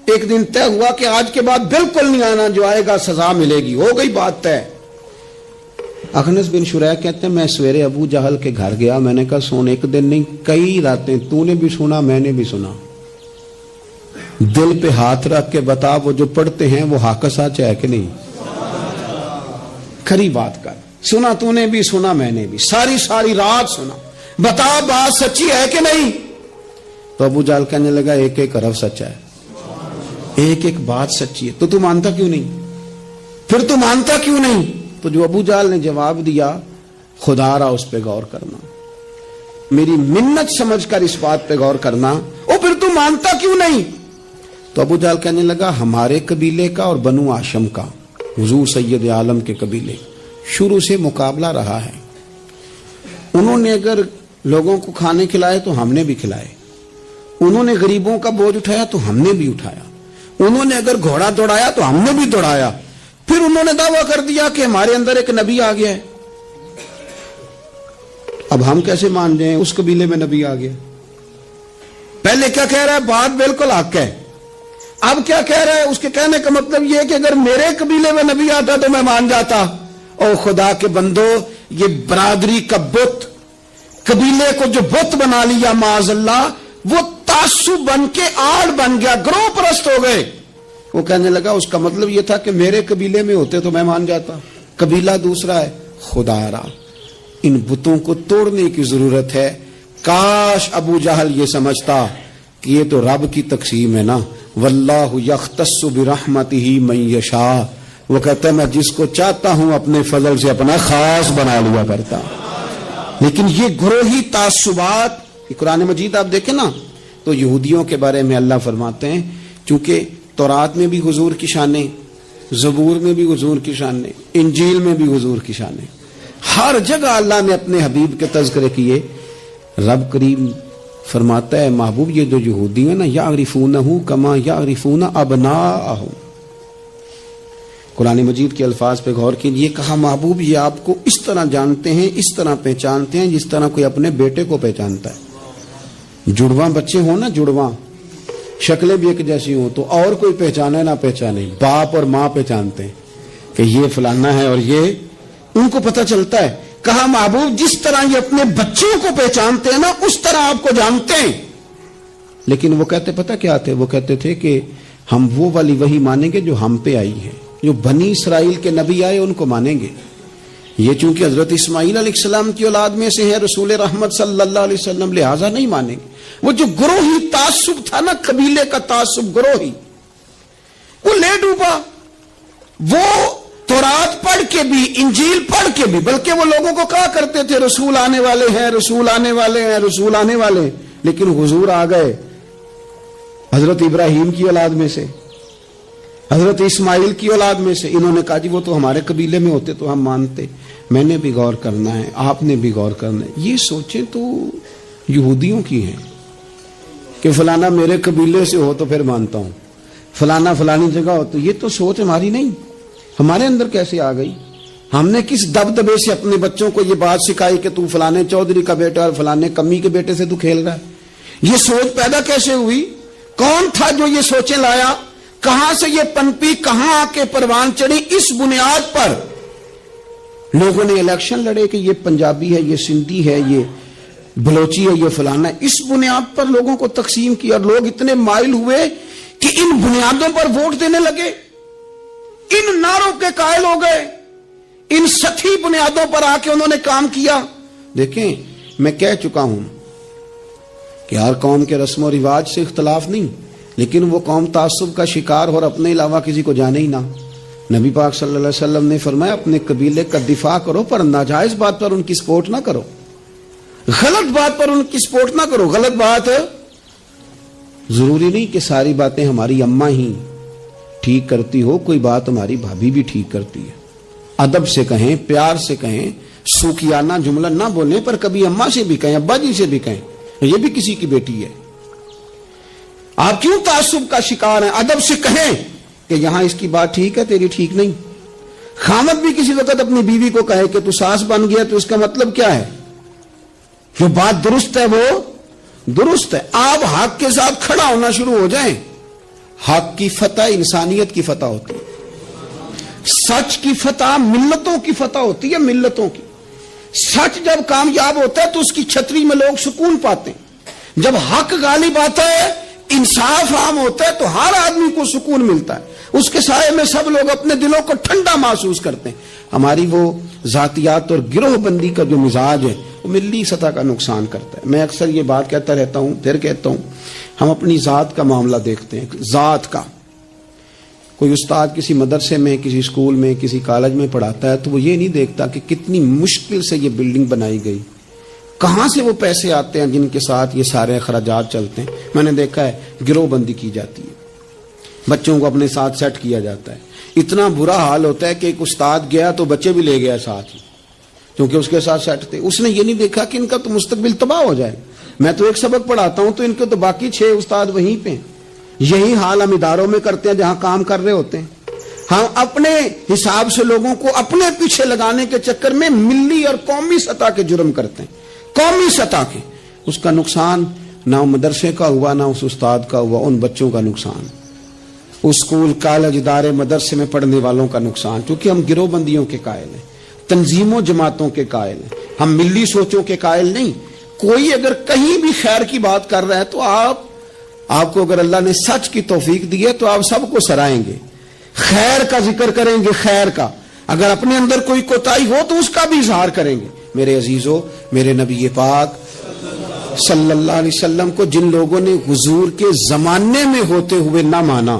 ایک دن طے ہوا کہ آج کے بعد بالکل نہیں آنا, جو آئے گا سزا ملے گی. ہو گئی بات طے. اخنس بن شریک کہتے ہیں میں سویرے ابو جہل کے گھر گیا, میں نے کہا سن, ایک دن نہیں کئی راتیں تو نے بھی سنا, میں نے بھی سنا, دل پہ ہاتھ رکھ کے بتا وہ جو پڑھتے ہیں وہ حق سچ ہے کہ نہیں, کھری بات کر. سنا تو نے بھی, سنا میں نے بھی, ساری رات سنا, بتا بات سچی ہے کہ نہیں. تو ابو جہل کہنے لگا ایک ایک حرف سچا ہے, ایک ایک بات سچی ہے. تو مانتا کیوں نہیں, پھر تو مانتا کیوں نہیں. تو جو ابو جہل نے جواب دیا, خدا را اس پہ غور کرنا, میری منت سمجھ کر اس بات پہ غور کرنا, او پھر تو مانتا کیوں نہیں. تو ابو جہل کہنے لگا ہمارے قبیلے کا اور بنو ہاشم کا, حضور سید عالم کے قبیلے, شروع سے مقابلہ رہا ہے. انہوں نے اگر لوگوں کو کھانے کھلائے تو ہم نے بھی کھلائے, انہوں نے غریبوں کا بوجھ اٹھایا تو ہم نے بھی اٹھایا, انہوں نے اگر گھوڑا دوڑایا تو ہم نے بھی دوڑایا. پھر انہوں نے دعویٰ کر دیا کہ ہمارے اندر ایک نبی آ گیا ہے. اب ہم کیسے مان جائیں اس قبیلے میں نبی آ گیا؟ پہلے کیا کہہ رہا ہے, بات بالکل حق ہے. اب کیا کہہ رہا ہے, اس کے کہنے کا مطلب یہ ہے کہ اگر میرے قبیلے میں نبی آتا تو میں مان جاتا. او خدا کے بندو, یہ برادری کا بت, قبیلے کو جو بت بنا لیا معاذ اللہ, وہ تعصب بن کے آڑ بن گیا, گروہ پرست ہو گئے. وہ کہنے لگا اس کا مطلب یہ تھا کہ میرے قبیلے میں ہوتے تو میں مان جاتا, قبیلہ دوسرا ہے. خدا را, ان بتوں کو توڑنے کی ضرورت ہے. کاش ابو جہل یہ سمجھتا کہ یہ تو رب کی تقسیم ہے نا, واللہ یختص برحمتہ من یشاء. وہ کہتا ہے میں جس کو چاہتا ہوں اپنے فضل سے اپنا خاص بنا لیا کرتا. لیکن یہ گروہی تعصبات, قرآن مجید آپ دیکھیں نا تو یہودیوں کے بارے میں اللہ فرماتے ہیں, چونکہ تورات میں بھی حضور کی شانیں, زبور میں بھی حضور کی شانیں, انجیل میں بھی حضور کی شانیں, ہر جگہ اللہ نے اپنے حبیب کے تذکرے کیے. رب کریم فرماتا ہے محبوب یہ جو یہودی ہیں نا, یعرفونہ کما یعرفون ابناءہم. قرآن مجید کے الفاظ پہ غور کیجیے, کہا محبوب یہ آپ کو اس طرح جانتے ہیں, اس طرح پہچانتے ہیں جس طرح کوئی اپنے بیٹے کو پہچانتا ہے. جڑواں بچے ہوں نا, جڑواں شکلیں بھی ایک جیسی ہوں تو اور کوئی پہچانے نہ پہچانے, باپ اور ماں پہچانتے ہیں کہ یہ فلانا ہے, اور یہ ان کو پتہ چلتا ہے. کہا محبوب جس طرح یہ اپنے بچوں کو پہچانتے ہیں نا, اس طرح آپ کو جانتے ہیں. لیکن وہ کہتے پتہ کیا تھے, وہ کہتے تھے کہ ہم وہ والی وحی مانیں گے جو ہم پہ آئی ہے, جو بنی اسرائیل کے نبی آئے ان کو مانیں گے. یہ چونکہ حضرت اسماعیل علیہ السلام کی اولاد میں سے ہے رسول رحمت صلی اللہ علیہ وسلم, لہٰذا نہیں مانیں گے. وہ جو گروہی تعصب تھا نا, قبیلے کا تعصب گروہی, وہ لے ڈوبا. وہ تورات پڑھ کے بھی, انجیل پڑھ کے بھی, بلکہ وہ لوگوں کو کہا کرتے تھے رسول آنے والے ہیں, رسول آنے والے ہیں, رسول آنے والے ہیں. لیکن حضور آ گئے حضرت ابراہیم کی اولاد میں سے, حضرت اسماعیل کی اولاد میں سے. انہوں نے کہا جی وہ تو ہمارے قبیلے میں ہوتے تو ہم مانتے. میں نے بھی غور کرنا ہے, آپ نے بھی غور کرنا ہے. یہ سوچیں تو یہودیوں کی ہیں کہ فلانا میرے قبیلے سے ہو تو پھر مانتا ہوں, فلانا فلانی جگہ ہو تو. یہ تو سوچ ہماری نہیں, ہمارے اندر کیسے آ گئی. ہم نے کس دبدبے سے اپنے بچوں کو یہ بات سکھائی کہ تو فلانے چودھری کا بیٹا اور فلانے کمی کے بیٹے سے تو کھیل رہا ہے؟ یہ سوچ پیدا کیسے ہوئی؟ کون تھا جو یہ سوچیں لایا؟ کہاں سے یہ پنپی؟ کہاں آ کے پروان چڑھی؟ اس بنیاد پر لوگوں نے الیکشن لڑے کہ یہ پنجابی ہے، یہ سندھی ہے، یہ بلوچی ہے، یہ فلانا ہے. اس بنیاد پر لوگوں کو تقسیم کیا اور لوگ اتنے مائل ہوئے کہ ان بنیادوں پر ووٹ دینے لگے، ان نعروں کے قائل ہو گئے، ان سطحی بنیادوں پر آ کے انہوں نے کام کیا. دیکھیں میں کہہ چکا ہوں کہ ہر قوم کے رسم و رواج سے اختلاف نہیں، لیکن وہ قوم تعصب کا شکار اور اپنے علاوہ کسی کو جانے ہی نہ. نبی پاک صلی اللہ علیہ وسلم نے فرمایا اپنے قبیلے کا دفاع کرو پر ناجائز بات پر ان کی سپورٹ نہ کرو، غلط بات پر ان کی سپورٹ نہ کرو. غلط بات ضروری نہیں کہ ساری باتیں ہماری اماں ہی ٹھیک کرتی ہو، کوئی بات ہماری بھابھی بھی ٹھیک کرتی ہے. ادب سے کہیں، پیار سے کہیں، سوکیانہ جملہ نہ بولیں، پر کبھی اماں سے بھی کہیں، ابا جی سے بھی کہیں یہ بھی کسی کی بیٹی ہے. آپ کیوں تعصب کا شکار ہیں؟ ادب سے کہیں کہ یہاں اس کی بات ٹھیک ہے، تیری ٹھیک نہیں. خامد بھی کسی وقت اپنی بیوی کو کہے کہ تو ساس بن گیا تو اس کا مطلب کیا ہے؟ جو بات درست ہے وہ درست ہے. آپ حق کے ساتھ کھڑا ہونا شروع ہو جائیں. حق کی فتح انسانیت کی فتح ہوتی ہے، سچ کی فتح ملتوں کی فتح ہوتی ہے، ملتوں کی. سچ جب کامیاب ہوتا ہے تو اس کی چھتری میں لوگ سکون پاتے ہیں. جب حق غالب آتا ہے، انصاف عام ہوتا ہے تو ہر آدمی کو سکون ملتا ہے. اس کے سائے میں سب لوگ اپنے دلوں کو ٹھنڈا محسوس کرتے ہیں. ہماری وہ ذاتیات اور گروہ بندی کا جو مزاج ہے وہ ملی سطح کا نقصان کرتا ہے. میں اکثر یہ بات کہتا رہتا ہوں، پھر کہتا ہوں، ہم اپنی ذات کا معاملہ دیکھتے ہیں. ذات کا کوئی استاد کسی مدرسے میں، کسی اسکول میں، کسی کالج میں پڑھاتا ہے تو وہ یہ نہیں دیکھتا کہ کتنی مشکل سے یہ بلڈنگ بنائی گئی، کہاں سے وہ پیسے آتے ہیں جن کے ساتھ یہ سارے اخراجات چلتے ہیں. میں نے دیکھا ہے گروہ بندی کی جاتی ہے، بچوں کو اپنے ساتھ سیٹ کیا جاتا ہے. اتنا برا حال ہوتا ہے کہ ایک استاد گیا تو بچے بھی لے گیا ساتھ ہی، کیونکہ اس کے ساتھ سیٹ تھے. اس نے یہ نہیں دیکھا کہ ان کا تو مستقبل تباہ ہو جائے. میں تو ایک سبق پڑھاتا ہوں تو ان کے تو باقی 6 استاد وہیں پہ. یہی حال ہم اداروں میں کرتے ہیں جہاں کام کر رہے ہوتے ہیں. ہم اپنے حساب سے لوگوں کو اپنے پیچھے لگانے کے چکر میں ملی اور قومی سطح کے جرم کرتے ہیں. قومی سطح کے اس کا نقصان نہ مدرسے کا ہوا، نہ اس استاد کا ہوا، ان بچوں کا نقصان، اس اسکول کالج ادارے مدرسے میں پڑھنے والوں کا نقصان. کیونکہ ہم گروہ بندیوں کے قائل ہیں، تنظیموں جماعتوں کے قائل ہیں، ہم ملی سوچوں کے قائل نہیں. کوئی اگر کہیں بھی خیر کی بات کر رہا ہے تو آپ کو اگر اللہ نے سچ کی توفیق دی ہے تو آپ سب کو سرائیں گے، خیر کا ذکر کریں گے، خیر کا. اگر اپنے اندر کوئی کوتاہی ہو تو اس کا بھی اظہار کریں گے. میرے عزیزو، میرے نبی پاک صلی اللہ علیہ وسلم کو جن لوگوں نے حضور کے زمانے میں ہوتے ہوئے نہ مانا،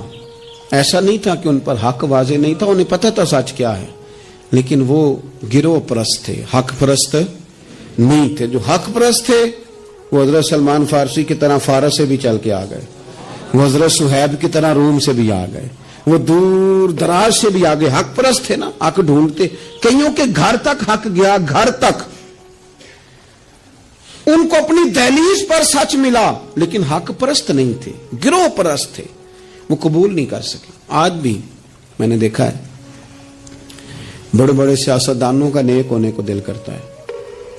ایسا نہیں تھا کہ ان پر حق واضح نہیں تھا، انہیں پتہ تھا سچ کیا ہے، لیکن وہ گروہ پرست تھے، حق پرست نہیں تھے. جو حق پرست تھے وہ حضرت سلمان فارسی کی طرح فارس سے بھی چل کے آ گئے، وہ حضرت صہیب کی طرح روم سے بھی آ گئے، وہ دور دراز سے بھی آگے. حق پرست تھے نا، حق ڈھونڈتے. کئیوں کے گھر تک حق گیا، گھر تک ان کو اپنی دہلیز پر سچ ملا، لیکن حق پرست نہیں تھے، گروہ پرست تھے، وہ قبول نہیں کر سکے. آج بھی میں نے دیکھا ہے بڑے بڑے سیاستدانوں کا نیک ہونے کو دل کرتا ہے،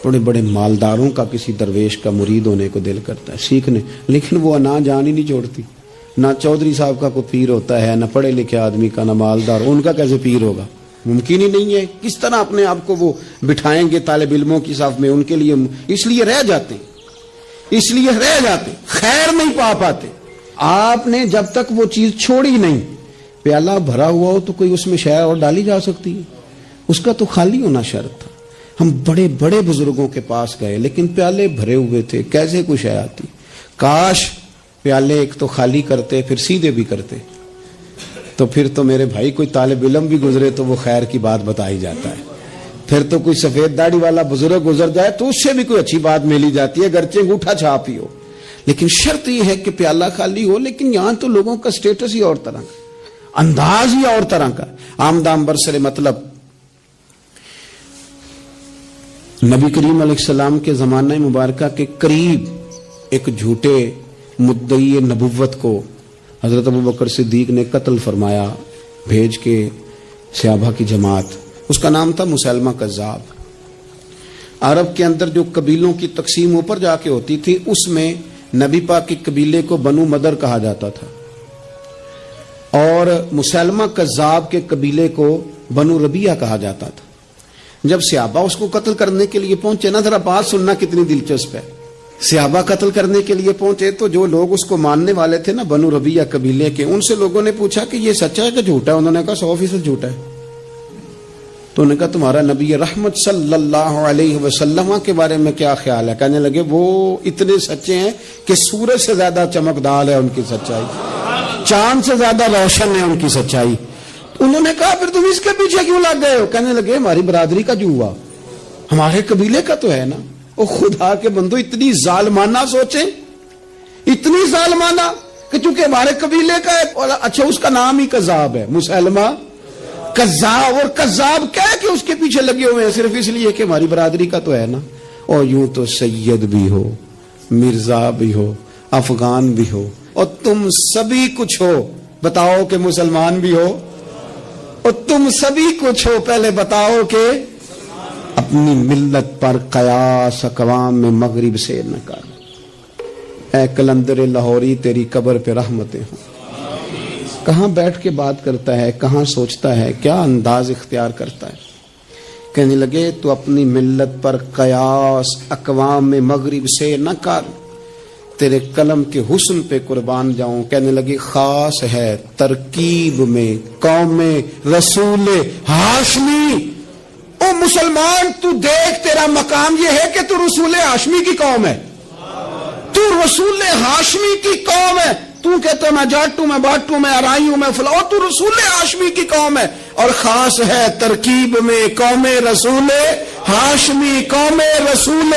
بڑے بڑے مالداروں کا کسی درویش کا مرید ہونے کو دل کرتا ہے سیکھنے، لیکن وہ نہ جان ہی نہیں چھوڑتی. نہ چودھری صاحب کا کوئی پیر ہوتا ہے، نہ پڑھے لکھے آدمی کا، نہ مالدار. ان کا کیسے پیر ہوگا؟ ممکن ہی نہیں ہے. کس طرح اپنے آپ کو وہ بٹھائیں گے طالب علموں کی صف میں؟ ان کے لیے اس لیے رہ جاتے خیر نہیں پا پاتے. آپ نے جب تک وہ چیز چھوڑی نہیں، پیالہ بھرا ہوا ہو تو کوئی اس میں شے اور ڈالی جا سکتی ہے، اس کا تو خالی ہونا شرط تھا. ہم بڑے بڑے بزرگوں کے پاس گئے لیکن پیالے بھرے ہوئے تھے، کیسے کوئی شے آتی؟ کاش پیالے ایک تو خالی کرتے پھر سیدھے بھی کرتے، تو پھر تو میرے بھائی کوئی طالب علم بھی گزرے تو وہ خیر کی بات بتائی جاتا ہے. پھر تو کوئی سفید داڑھی والا بزرگ گزر جائے تو اس سے بھی کوئی اچھی بات ملی جاتی ہے، گرچہ انگوٹھا چھاپ ہی ہو. لیکن شرط یہ ہے کہ پیالہ خالی ہو. لیکن یہاں تو لوگوں کا سٹیٹس ہی اور طرح کا، انداز ہی اور طرح کا. آمدام برسر مطلب نبی کریم علیہ السلام کے زمانہ مبارکہ کے قریب ایک جھوٹے مدعی نبوت کو حضرت ابوبکر صدیق نے قتل فرمایا، بھیج کے صحابہ کی جماعت. اس کا نام تھا مسلمہ کذاب۔ عرب کے اندر جو قبیلوں کی تقسیم اوپر جا کے ہوتی تھی، اس میں نبی پاک کے قبیلے کو بنو مدر کہا جاتا تھا، اور مسلمہ کذاب کے قبیلے کو بنو ربیہ کہا جاتا تھا۔ جب صحابہ اس کو قتل کرنے کے لیے پہنچے نا، ذرا بات سننا کتنی دلچسپ ہے، صحابہ قتل کرنے کے لیے پہنچے تو جو لوگ اس کو ماننے والے تھے نا بنو ربیہ قبیلے کے، ان سے لوگوں نے پوچھا کہ یہ سچا ہے کہ جھوٹا ہے؟ انہوں نے کہا 100% جھوٹا ہے۔ تو انہوں نے کہا تمہارا نبی رحمت صلی اللہ علیہ وسلم کے بارے میں کیا خیال ہے؟ کہنے لگے وہ اتنے سچے ہیں کہ سورج سے زیادہ چمکدار ہے ان کی سچائی، چاند سے زیادہ روشن ہے ان کی سچائی۔ انہوں نے کہا پھر تم اس کے پیچھے کیوں لگ گئے ہو؟ کہنے لگے ہماری برادری کا جو ہوا، ہمارے قبیلے کا تو ہے نا۔ او خدا کے بندو، اتنی ظالمانہ سوچیں، اتنی ظالمانہ کہ چونکہ ہمارے قبیلے کا ہے، اور اچھا اس کا نام ہی کذاب ہے، مسلمہ کذاب، اور کذاب کیا ہے کہ اس کے پیچھے لگے ہوئے ہیں صرف اس لیے کہ ہماری برادری کا تو ہے نا۔ اور یوں تو سید بھی ہو، مرزا بھی ہو، افغان بھی ہو، اور تم سبھی کچھ ہو، بتاؤ کہ مسلمان بھی ہو، اور تم سبھی کچھ ہو، پہلے بتاؤ کہ اپنی ملت پر قیاس اقوام میں مغرب سے نہ کر۔ اے کلندر لاہوری تیری قبر پہ رحمتیں ہوں۔ کہاں بیٹھ کے بات کرتا ہے، کہاں سوچتا ہے، کیا انداز اختیار کرتا ہے۔ کہنے لگے تو اپنی ملت پر قیاس اقوام میں مغرب سے نہ کر، تیرے قلم کے حسن پہ قربان جاؤں۔ کہنے لگے خاص ہے ترکیب میں قوم رسول ہاشمی۔ او مسلمان تو دیکھ، تیرا مقام یہ ہے کہ تو رسول ہاشمی کی قوم ہے، تو رسول ہاشمی کی قوم ہے۔ تو کہتا ہے میں جاٹوں، میں باٹوں، میں ارائیوں، میں فلاں، تو رسول ہاشمی کی قوم ہے، اور خاص ہے ترکیب میں قوم رسول ہاشمی، قوم رسول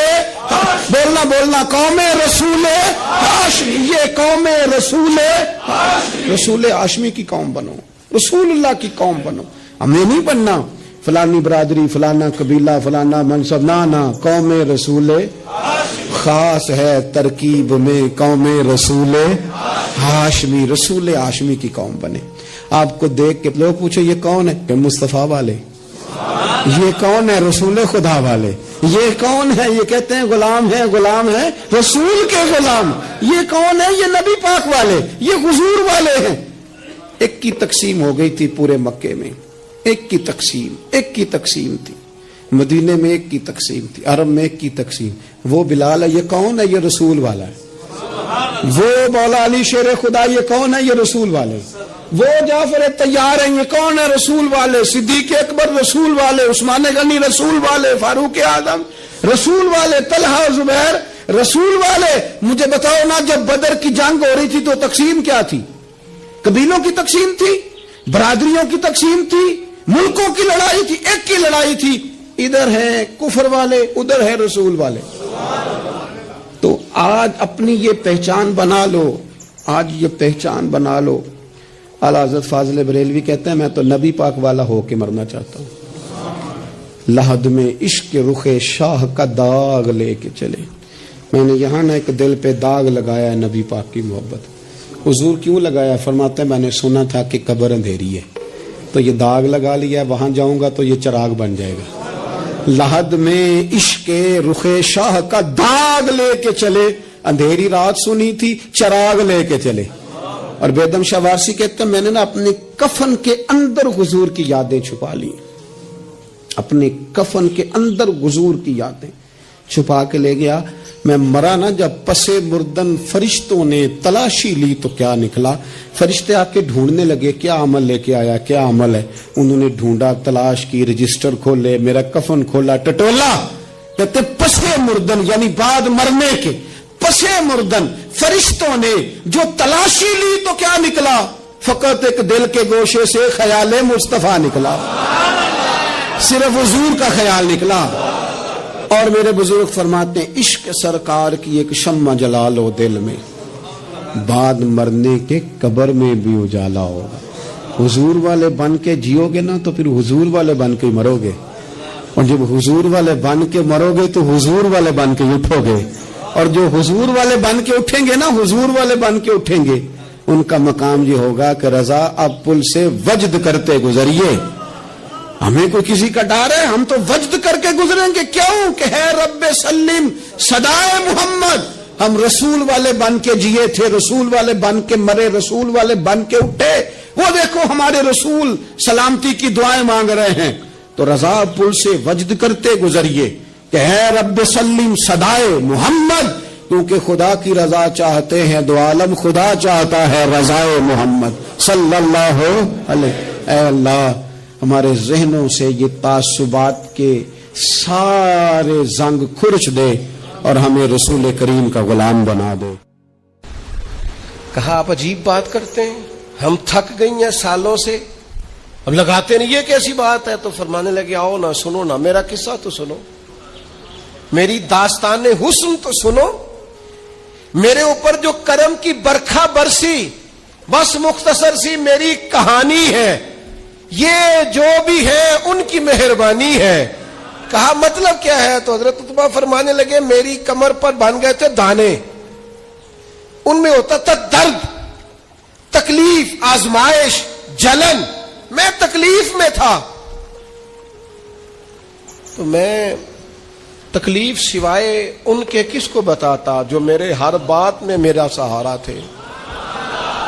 بولنا قوم رسول ہاشمی، یہ قوم رسول ہاشمی کی قوم بنو، رسول اللہ کی قوم بنو۔ ہمیں نہیں بننا فلانی برادری، فلانا قبیلہ، فلانا منصب، نہ قوم رسول خاص ہے ترکیب میں قوم رسول ہاشمی، رسول ہاشمی کی قوم بنے۔ آپ کو دیکھ کے لوگ پوچھو یہ کون ہے؟ کہ مصطفیٰ والے۔ یہ کون ہے؟ رسول خدا والے۔ یہ کون ہے؟ یہ کہتے ہیں غلام ہے رسول کے غلام۔ یہ کون ہے؟ یہ نبی پاک والے، یہ حضور والے ہیں۔ ایک کی تقسیم ہو گئی تھی پورے مکے میں، ایک کی تقسیم تھی، مدینے میں ایک کی تقسیم تھی، عرب میں ایک کی تقسیم۔ وہ بلال ہے، یہ کون ہے؟ یہ رسول والا ہے۔ وہ مولا علی شیر خدا، یہ کون ہے؟ یہ رسول والے۔ وہ جعفر طیار ہیں، یہ کون ہے؟ رسول والے۔ صدیق اکبر رسول والے، عثمان غنی رسول والے، فاروق اعظم رسول والے، طلحہ زبیر رسول والے۔ مجھے بتاؤ نا، جب بدر کی جنگ ہو رہی تھی تو تقسیم کیا تھی؟ قبیلوں کی تقسیم تھی، برادریوں کی تقسیم تھی، ملکوں کی لڑائی تھی، ایک کی لڑائی تھی۔ ادھر ہیں کفر والے، ادھر ہے رسول والے۔ تو آج اپنی یہ پہچان بنا لو، آج یہ پہچان بنا لو۔ اعلیٰ حضرت فاضل بریلوی کہتے ہیں میں تو نبی پاک والا ہو کے مرنا چاہتا ہوں، لحد میں عشق رخ شاہ کا داغ لے کے چلے۔ میں نے یہاں نہ ایک دل پہ داغ لگایا ہے نبی پاک کی محبت۔ حضور کیوں لگایا؟ فرماتے ہیں میں نے سنا تھا کہ قبر اندھیری ہے، تو یہ داغ لگا لیا، وہاں جاؤں گا تو یہ چراغ بن جائے گا۔ لحد میں عشق رخ شاہ کا داغ لے کے چلے، اندھیری رات سنی تھی، چراغ لے کے چلے۔ اور بیدم شاہ وارسی کہتے ہیں میں نے نا اپنے کفن کے اندر حضور کی یادیں چھپا لی، اپنے کفن کے اندر حضور کی یادیں چھپا کے لے گیا۔ میں مرا نا جب پسے مردن فرشتوں نے تلاشی لی تو کیا نکلا؟ فرشتے آ کے ڈھونڈنے لگے کیا عمل لے کے آیا، کیا عمل ہے؟ انہوں نے ڈھونڈا، تلاش کی، رجسٹر کھولے، میرا کفن کھولا، ٹٹولا۔ کہتے پسے مردن یعنی بعد مرنے کے، پسے مردن فرشتوں نے جو تلاشی لی تو کیا نکلا؟ فقط ایک دل کے گوشے سے خیال مصطفیٰ نکلا، صرف حضور کا خیال نکلا۔ اور میرے بزرگ فرماتے ہیں عشق سرکار کی ایک شمع جلا لو دل میں، بعد مرنے کے قبر میں بھی اجالا ہوگا۔ حضور والے بن کے جیو گے نا تو پھر حضور والے بن کے مرو گے، اور جب حضور والے بن کے مرو گے تو حضور والے بن کے اٹھو گے، اور جو حضور والے بن کے اٹھیں گے نا، حضور والے بن کے اٹھیں گے، ان کا مقام یہ ہوگا کہ رضا اب پل سے وجد کرتے گزریے۔ ہمیں کوئی کسی کا ڈر ہے؟ ہم تو وجد کر کے گزریں گے. کیوں کہ ہے رب سلم صدائے محمد. ہم رسول والے بن کے جیے تھے, رسول والے بن کے مرے, رسول والے بن کے اٹھے. وہ دیکھو ہمارے رسول سلامتی کی دعائیں مانگ رہے ہیں. تو رضا پل سے وجد کرتے گزریے کہ ہے رب سلم صدائے محمد, کیونکہ خدا کی رضا چاہتے ہیں, دو عالم خدا چاہتا ہے رضائے محمد صلی اللہ علیہ. اے اللہ ہمارے ذہنوں سے یہ تعصبات کے سارے زنگ کھرچ دے اور ہمیں رسول کریم کا غلام بنا دے. کہا آپ عجیب بات کرتے ہیں, ہم تھک گئی ہیں سالوں سے, اب لگاتے نہیں, یہ کیسی بات ہے؟ تو فرمانے لگے آؤ نا, سنو نا میرا قصہ تو سنو, میری داستان حسن تو سنو, میرے اوپر جو کرم کی برکھا برسی بس مختصر سی میری کہانی ہے, یہ جو بھی ہے ان کی مہربانی ہے. کہا مطلب کیا ہے؟ تو حضرت عتبہ فرمانے لگے میری کمر پر بن گئے تھے دانے, ان میں ہوتا تھا درد, تکلیف, آزمائش, جلن, میں تکلیف میں تھا. تو میں تکلیف سوائے ان کے کس کو بتاتا جو میرے ہر بات میں میرا سہارا تھے.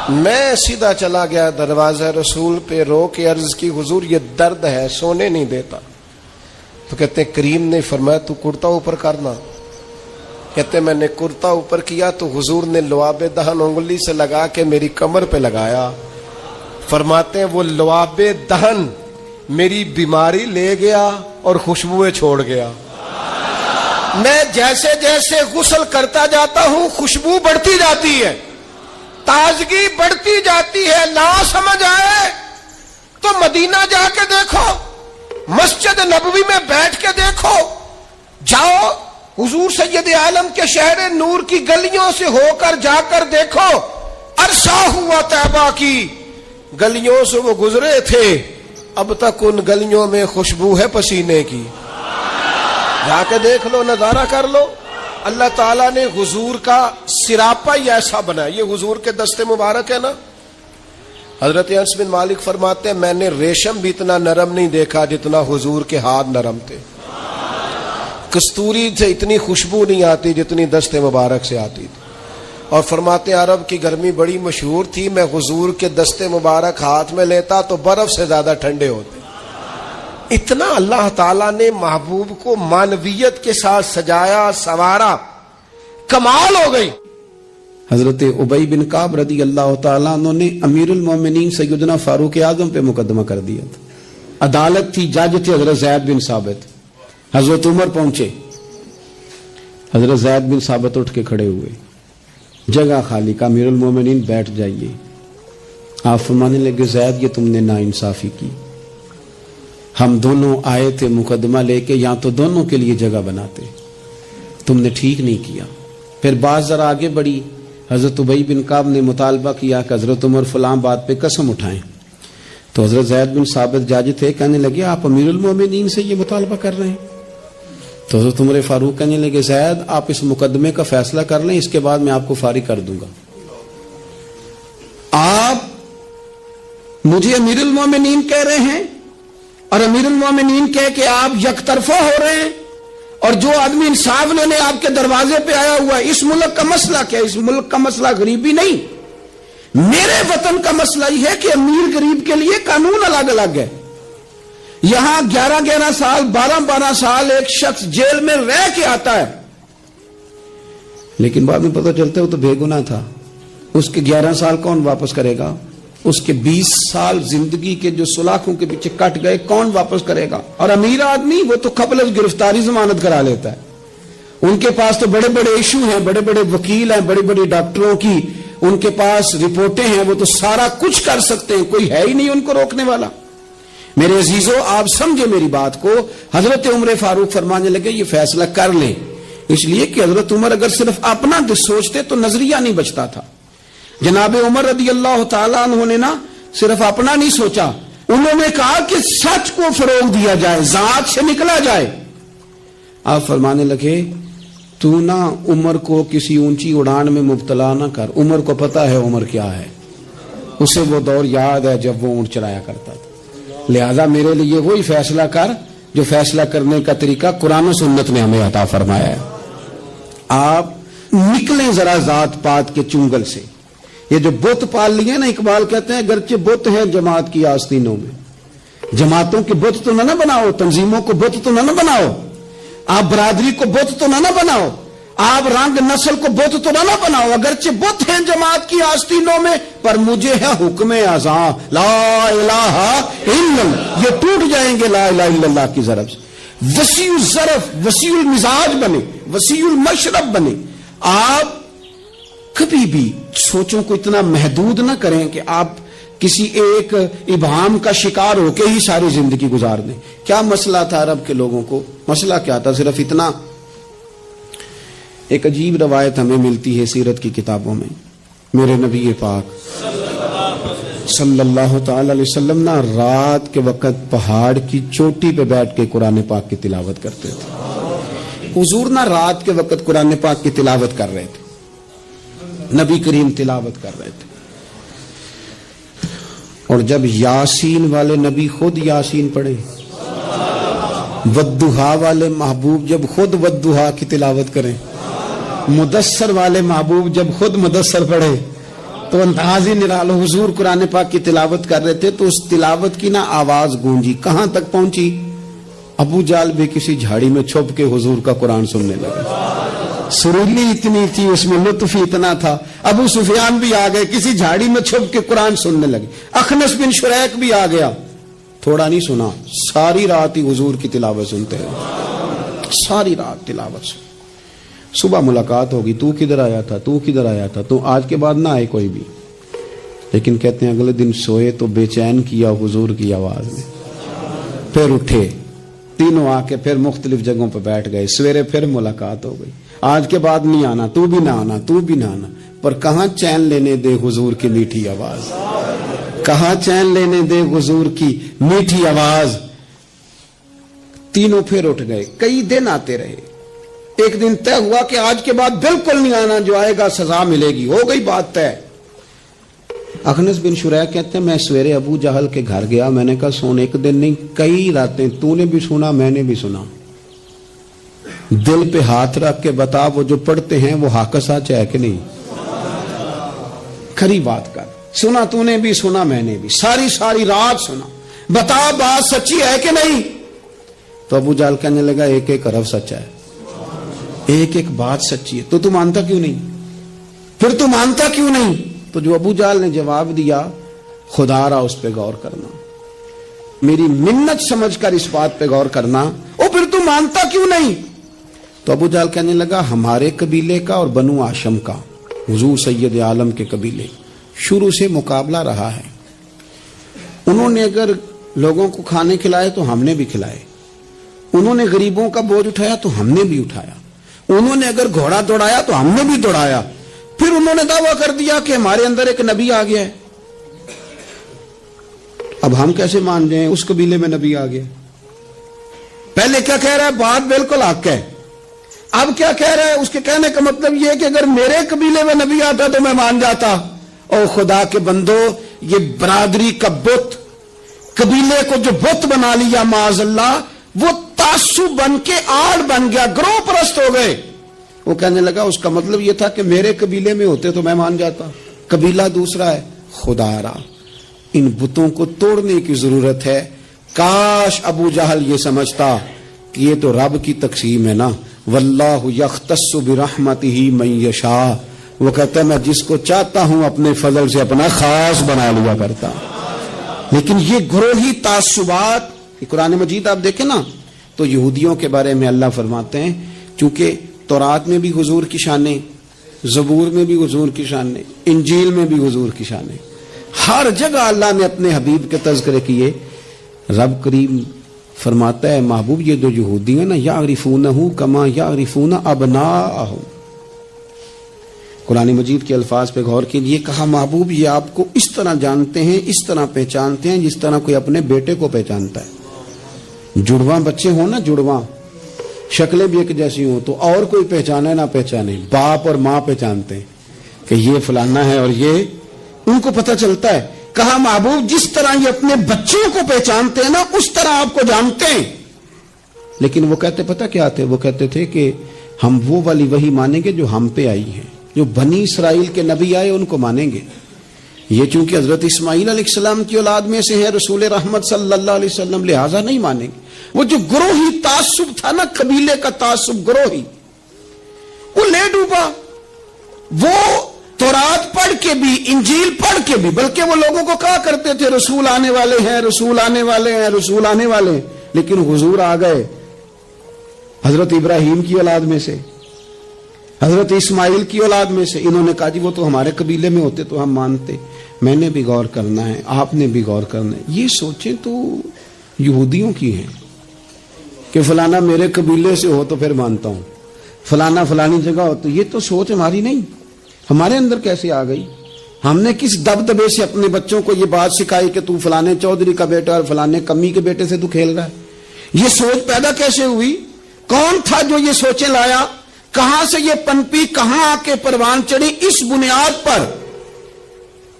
میں سیدھا چلا گیا دروازہ رسول پہ, رو کے عرض کی حضور یہ درد ہے, سونے نہیں دیتا. تو کہتے ہیں کریم نے فرمایا تو کرتا اوپر کرنا. کہتے میں نے کرتا اوپر کیا تو حضور نے لعاب دہن انگلی سے لگا کے میری کمر پہ لگایا. فرماتے ہیں وہ لعاب دہن میری بیماری لے گیا اور خوشبوئیں چھوڑ گیا. میں جیسے جیسے غسل کرتا جاتا ہوں خوشبو بڑھتی جاتی ہے, تازگی بڑھتی جاتی ہے. نہ سمجھ آئے تو مدینہ جا کے دیکھو, مسجد نبوی میں بیٹھ کے دیکھو, جاؤ حضور سید عالم کے شہر نور کی گلیوں سے ہو کر جا کر دیکھو, عرصہ ہوا طیبہ کی گلیوں سے وہ گزرے تھے, اب تک ان گلیوں میں خوشبو ہے پسینے کی. جا کے دیکھ لو, نظارہ کر لو. اللہ تعالیٰ نے حضور کا سراپا ہی ایسا بنا, یہ حضور کے دستے مبارک ہے نا. حضرت انس بن مالک فرماتے ہیں میں نے ریشم بھی اتنا نرم نہیں دیکھا جتنا حضور کے ہاتھ نرم تھے. کستوری سے اتنی خوشبو نہیں آتی جتنی دستے مبارک سے آتی تھی. اور فرماتے ہیں عرب کی گرمی بڑی مشہور تھی, میں حضور کے دستے مبارک ہاتھ میں لیتا تو برف سے زیادہ ٹھنڈے ہوتے. اتنا اللہ تعالیٰ نے محبوب کو معنویت کے ساتھ سجایا, سنوارا, کمال ہو گئی. حضرت ابی بن کعب رضی اللہ تعالیٰ عنہ نے امیر المومنین سیدنا فاروق اعظم پہ مقدمہ کر دیا تھا. عدالت تھی, جج تھے حضرت زید بن ثابت. حضرت عمر پہنچے, حضرت زید بن ثابت اٹھ کے کھڑے ہوئے, جگہ خالی کا, امیر المومنین بیٹھ جائیے. آپ فرمانے لگے زید یہ تم نے ناانصافی کی, ہم دونوں آئے تھے مقدمہ لے کے, یہاں تو دونوں کے لیے جگہ بناتے, تم نے ٹھیک نہیں کیا. پھر بات ذرا آگے بڑھی, حضرت ابی بن کعب نے مطالبہ کیا کہ حضرت عمر فلاں بات پہ قسم اٹھائیں. تو حضرت زید بن ثابت جاج تھے, کہنے لگے آپ امیر المومنین سے یہ مطالبہ کر رہے ہیں. تو حضرت عمر فاروق کہنے لگے زید آپ اس مقدمے کا فیصلہ کر لیں, اس کے بعد میں آپ کو فارغ کر دوں گا. آپ مجھے امیر المومنین کہہ رہے ہیں اور امیر المومنین کہہ کہ آپ یک طرفہ ہو رہے ہیں, اور جو آدمی انصاف لینے آپ کے دروازے پہ آیا ہوا ہے, اس ملک کا مسئلہ کیا ہے؟ اس ملک کا مسئلہ غریبی نہیں, میرے وطن کا مسئلہ یہ ہے کہ امیر غریب کے لیے قانون الگ الگ ہے. یہاں 11 سال 12 سال ایک شخص جیل میں رہ کے آتا ہے, لیکن بعد میں پتہ چلتا ہے وہ تو بے گناہ تھا. اس کے 11 سال کون واپس کرے گا؟ اس کے 20 سال زندگی کے جو سلاخوں کے پیچھے کٹ گئے کون واپس کرے گا؟ اور امیر آدمی وہ تو قبل از گرفتاری ضمانت کرا لیتا ہے. ان کے پاس تو بڑے بڑے ایشو ہیں, بڑے بڑے وکیل ہیں, بڑے بڑے ڈاکٹروں کی ان کے پاس رپورٹیں ہیں, وہ تو سارا کچھ کر سکتے ہیں, کوئی ہے ہی نہیں ان کو روکنے والا. میرے عزیزوں آپ سمجھے میری بات کو. حضرت عمر فاروق فرمانے لگے یہ فیصلہ کر لیں, اس لیے کہ حضرت عمر اگر صرف اپنا سوچتے تو نظریہ نہیں بچتا تھا. جناب عمر رضی اللہ تعالیٰ عنہ نے نا صرف اپنا نہیں سوچا, انہوں نے کہا کہ سچ کو فروغ دیا جائے, ذات سے نکلا جائے. آپ فرمانے لگے تو نا عمر کو کسی اونچی اڑان میں مبتلا نہ کر, عمر کو پتا ہے عمر کیا ہے, اسے وہ دور یاد ہے جب وہ اونٹ چلایا کرتا تھا. لہذا میرے لیے وہی فیصلہ کر جو فیصلہ کرنے کا طریقہ قرآن و سنت نے ہمیں عطا فرمایا ہے. آپ نکلیں ذرا ذات پات کے چنگل سے. یہ جو بت پال لیے نا، اقبال کہتے ہیں اگرچہ بت ہیں جماعت کی آستینوں میں، جماعتوں کے بت تو نہ بناؤ، تنظیموں کو بت تو نہ بناؤ، آپ برادری کو بت تو نہ بناؤ، آپ رنگ نسل کو بت تو نہ بناؤ. اگرچہ بت ہیں جماعت کی آستینوں میں، پر مجھے ہے حکم اذاں لا الہ الا اللہ. یہ ٹوٹ جائیں گے لا الہ الا اللہ کی ضرب سے. وسیع الظرف، وسیع المزاج بنے، وسیع المشرب بنے. آپ کبھی بھی سوچوں کو اتنا محدود نہ کریں کہ آپ کسی ایک ابہام کا شکار ہو کے ہی ساری زندگی گزار دیں. کیا مسئلہ تھا عرب کے لوگوں کو؟ مسئلہ کیا تھا؟ صرف اتنا. ایک عجیب روایت ہمیں ملتی ہے سیرت کی کتابوں میں. میرے نبی پاک صلی اللہ تعالی علیہ وسلم نا رات کے وقت پہاڑ کی چوٹی پہ بیٹھ کے قرآن پاک کی تلاوت کرتے تھے. حضور نا رات کے وقت قرآن پاک کی تلاوت کر رہے تھے، نبی کریم تلاوت کر رہے تھے. اور جب یاسین والے نبی خود یاسین پڑھے، والضحیٰ والے محبوب جب خود والضحیٰ کی تلاوت کریں، مدثر والے محبوب جب خود مدثر پڑھے، تو انداز ہی نرالو. حضور قرآن پاک کی تلاوت کر رہے تھے تو اس تلاوت کی نا آواز گونجی. کہاں تک پہنچی؟ ابو جال بھی کسی جھاڑی میں چھپ کے حضور کا قرآن سننے لگے. سریلی اتنی تھی، اس میں لطف اتنا تھا. ابو سفیان بھی آ گئے، کسی جھاڑی میں چھپ کے قرآن سننے لگے. اخنس بن شریک بھی آ گیا. تھوڑا نہیں سنا، ساری رات ہی حضور کی تلاوت سنتے رہے، ساری رات تلاوت سن. صبح ملاقات ہوگی، تو کدھر آیا تھا، تو کدھر آیا تھا، تو آج کے بعد نہ آئے کوئی بھی. لیکن کہتے ہیں اگلے دن سوئے تو بے چین کیا حضور کی آواز میں. پھر اٹھے، تینوں آ کے پھر مختلف جگہوں پہ بیٹھ گئے. سویرے پھر ملاقات ہو گئی. آج کے بعد نہیں آنا، تو بھی نہ آنا، تو بھی نہ آنا. پر کہاں چین لینے دے حضور کی میٹھی آواز، کہاں چین لینے دے حضور کی میٹھی آواز. تینوں پھر اٹھ گئے. کئی دن آتے رہے. ایک دن طے ہوا کہ آج کے بعد بالکل نہیں آنا، جو آئے گا سزا ملے گی. ہو گئی بات طے. اخنس بن شریح کہتے ہیں میں سویرے ابو جہل کے گھر گیا. میں نے کہا سونے ایک دن نہیں کئی راتیں تو نے بھی سنا، میں نے بھی سنا. دل پہ ہاتھ رکھ کے بتا وہ جو پڑھتے ہیں وہ حق سچ ہے کہ نہیں؟ کھری بات کر. سنا تو نے بھی، سنا میں نے بھی، ساری رات سنا. بتا بات سچی ہے کہ نہیں؟ تو ابو جہل کہنے لگا ایک ایک حرف سچا ہے، ایک ایک بات سچی ہے. تو مانتا کیوں نہیں؟ پھر تو مانتا کیوں نہیں؟ تو جو ابو جہل نے جواب دیا، خدا را اس پہ غور کرنا، میری منت سمجھ کر اس بات پہ غور کرنا. او پھر تو مانتا کیوں نہیں؟ تو ابو جہل کہنے لگا ہمارے قبیلے کا اور بنو ہاشم کا، حضور سید عالم کے قبیلے، شروع سے مقابلہ رہا ہے. انہوں نے اگر لوگوں کو کھانے کھلائے تو ہم نے بھی کھلائے، انہوں نے غریبوں کا بوجھ اٹھایا تو ہم نے بھی اٹھایا، انہوں نے اگر گھوڑا دوڑایا تو ہم نے بھی دوڑایا. پھر انہوں نے دعویٰ کر دیا کہ ہمارے اندر ایک نبی آ گیا ہے. اب ہم کیسے مان جائیں اس قبیلے میں نبی آ گیا؟ پہلے کیا کہہ رہا ہے؟ بات بالکل حق ہے. اب کیا کہہ رہا ہے؟ اس کے کہنے کا مطلب یہ ہے کہ اگر میرے قبیلے میں نبی آتا تو میں مان جاتا. او خدا کے بندو، یہ برادری کا بت، قبیلے کو جو بت بنا لیا معاذ اللہ، وہ تعصب بن کے آڑ بن گیا، گروہ پرست ہو گئے. وہ کہنے لگا اس کا مطلب یہ تھا کہ میرے قبیلے میں ہوتے تو میں مان جاتا، قبیلہ دوسرا ہے. خدا را ان بتوں کو توڑنے کی ضرورت ہے. کاش ابو جہل یہ سمجھتا کہ یہ تو رب کی تقسیم ہے نا، واللہ یختص برحمتہ من یشاء. وہ کہتا ہے میں جس کو چاہتا ہوں اپنے فضل سے اپنا خاص بنا لیا کرتا. لیکن یہ گروہی تعصبات، قرآن مجید آپ دیکھیں نا تو یہودیوں کے بارے میں اللہ فرماتے ہیں چونکہ تورات میں بھی حضور کی شانیں، زبور میں بھی حضور کی شانیں، انجیل میں بھی حضور کی شانیں، ہر جگہ اللہ نے اپنے حبیب کے تذکرے کیے. رب کریم فرماتا ہے محبوب یہ جو یہودی ہیں نا یعرفونہ کما یعرفون ابناءہم. قرآن مجید کے الفاظ پہ غور کیجئے. کہا محبوب یہ آپ کو اس طرح جانتے ہیں، اس طرح پہچانتے ہیں جس طرح کوئی اپنے بیٹے کو پہچانتا ہے. جڑواں بچے ہوں نا، جڑواں شکلیں بھی ایک جیسی ہوں تو اور کوئی پہچانے نہ پہچانے، باپ اور ماں پہچانتے ہیں کہ یہ فلانا ہے، اور یہ ان کو پتہ چلتا ہے. کہا محبوب جس طرح یہ اپنے بچوں کو پہچانتے ہیں نا اس طرح آپ کو جانتے ہیں. لیکن وہ کہتے پتہ کیا تھے؟ وہ کہتے تھے کہ ہم وہ والی وحی مانیں گے جو ہم پہ آئی ہے، جو بنی اسرائیل کے نبی آئے ان کو مانیں گے. یہ چونکہ حضرت اسماعیل علیہ السلام کی اولاد میں سے ہے رسول رحمت صلی اللہ علیہ وسلم، لہذا نہیں مانیں گے. وہ جو گروہی تعصب تھا نا، قبیلے کا تعصب گروہی، وہ لے ڈوبا. وہ تورات پڑھ کے بھی، انجیل پڑھ کے بھی، بلکہ وہ لوگوں کو کہا کرتے تھے رسول آنے والے ہیں، رسول آنے والے ہیں، رسول آنے والے ہیں. لیکن حضور آ گئے حضرت ابراہیم کی اولاد میں سے، حضرت اسماعیل کی اولاد میں سے. انہوں نے کہا جی وہ تو ہمارے قبیلے میں ہوتے تو ہم مانتے. میں نے بھی غور کرنا ہے، آپ نے بھی غور کرنا ہے. یہ سوچیں تو یہودیوں کی ہیں کہ فلانا میرے قبیلے سے ہو تو پھر مانتا ہوں، فلانا فلانی جگہ ہو تو. یہ تو سوچ ہماری نہیں. ہمارے اندر کیسے آ گئی؟ ہم نے کس دبدبے سے اپنے بچوں کو یہ بات سکھائی کہ تو فلانے چودھری کا بیٹا اور فلانے کمی کے بیٹے سے تو کھیل رہا ہے؟ یہ سوچ پیدا کیسے ہوئی؟ کون تھا جو یہ سوچیں لایا؟ کہاں سے یہ پنپی، کہاں آ کے پروان چڑھی؟ اس بنیاد پر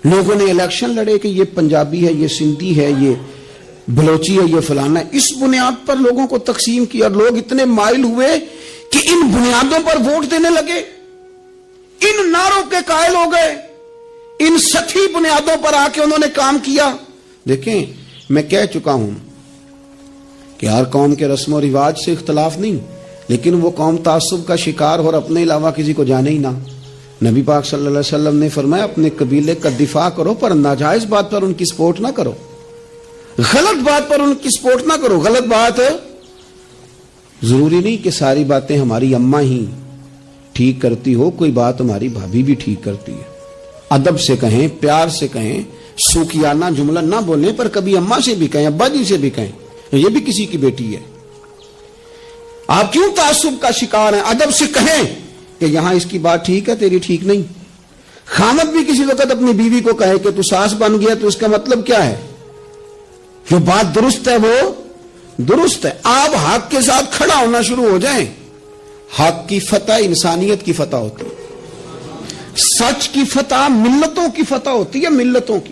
لوگوں نے الیکشن لڑے کہ یہ پنجابی ہے، یہ سندھی ہے، یہ بلوچی ہے، یہ فلانا ہے. اس بنیاد پر لوگوں کو تقسیم کیا اور لوگ اتنے مائل ہوئے کہ ان بنیادوں پر ووٹ دینے لگے، ان نعروں کے قائل ہو گئے، ان سطحی بنیادوں پر آ کے انہوں نے کام کیا. دیکھیں میں کہہ چکا ہوں کہ ہر قوم کے رسم و رواج سے اختلاف نہیں، لیکن وہ قوم تعصب کا شکار ہو اور اپنے علاوہ کسی کو جانے ہی نہ. نبی پاک صلی اللہ علیہ وسلم نے فرمایا اپنے قبیلے کا دفاع کرو پر ناجائز بات پر ان کی سپورٹ نہ کرو، غلط بات پر ان کی سپورٹ نہ کرو. غلط بات ضروری نہیں کہ ساری باتیں ہماری اماں ہی ٹھیک کرتی ہو، کوئی بات ہماری بھابھی بھی ٹھیک کرتی ہے. ادب سے کہیں، پیار سے کہیں، سوکیانہ جملہ نہ بولیں، پر کبھی اماں سے بھی کہیں، ابا جی سے بھی کہیں، یہ بھی کسی کی بیٹی ہے. آپ کیوں تعصب کا شکار ہیں؟ ادب سے کہیں کہ یہاں اس کی بات ٹھیک ہے، تیری ٹھیک نہیں. خامد بھی کسی وقت اپنی بیوی کو کہے کہ تو ساس بن گیا تو اس کا مطلب کیا ہے؟ جو بات درست ہے وہ درست ہے. آپ حق کے ساتھ کھڑا ہونا شروع ہو جائیں. حق کی فتح انسانیت کی فتح ہوتی ہے، سچ کی فتح ملتوں کی فتح ہوتی ہے، ملتوں کی.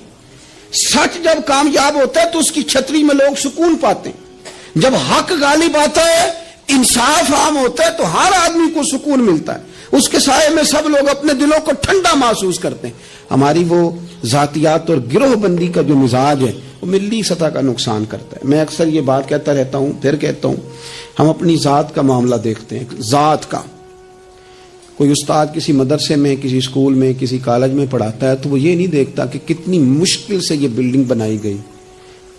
سچ جب کامیاب ہوتا ہے تو اس کی چھتری میں لوگ سکون پاتے ہیں. جب حق غالب آتا ہے، انصاف عام ہوتا ہے تو ہر آدمی کو سکون ملتا ہے. اس کے سائے میں سب لوگ اپنے دلوں کو ٹھنڈا محسوس کرتے ہیں. ہماری وہ ذاتیات اور گروہ بندی کا جو مزاج ہے وہ ملی سطح کا نقصان کرتا ہے. میں اکثر یہ بات کہتا رہتا ہوں، پھر کہتا ہوں، ہم اپنی ذات کا معاملہ دیکھتے ہیں. ذات کا کوئی استاد کسی مدرسے میں، کسی اسکول میں، کسی کالج میں پڑھاتا ہے تو وہ یہ نہیں دیکھتا کہ کتنی مشکل سے یہ بلڈنگ بنائی گئی،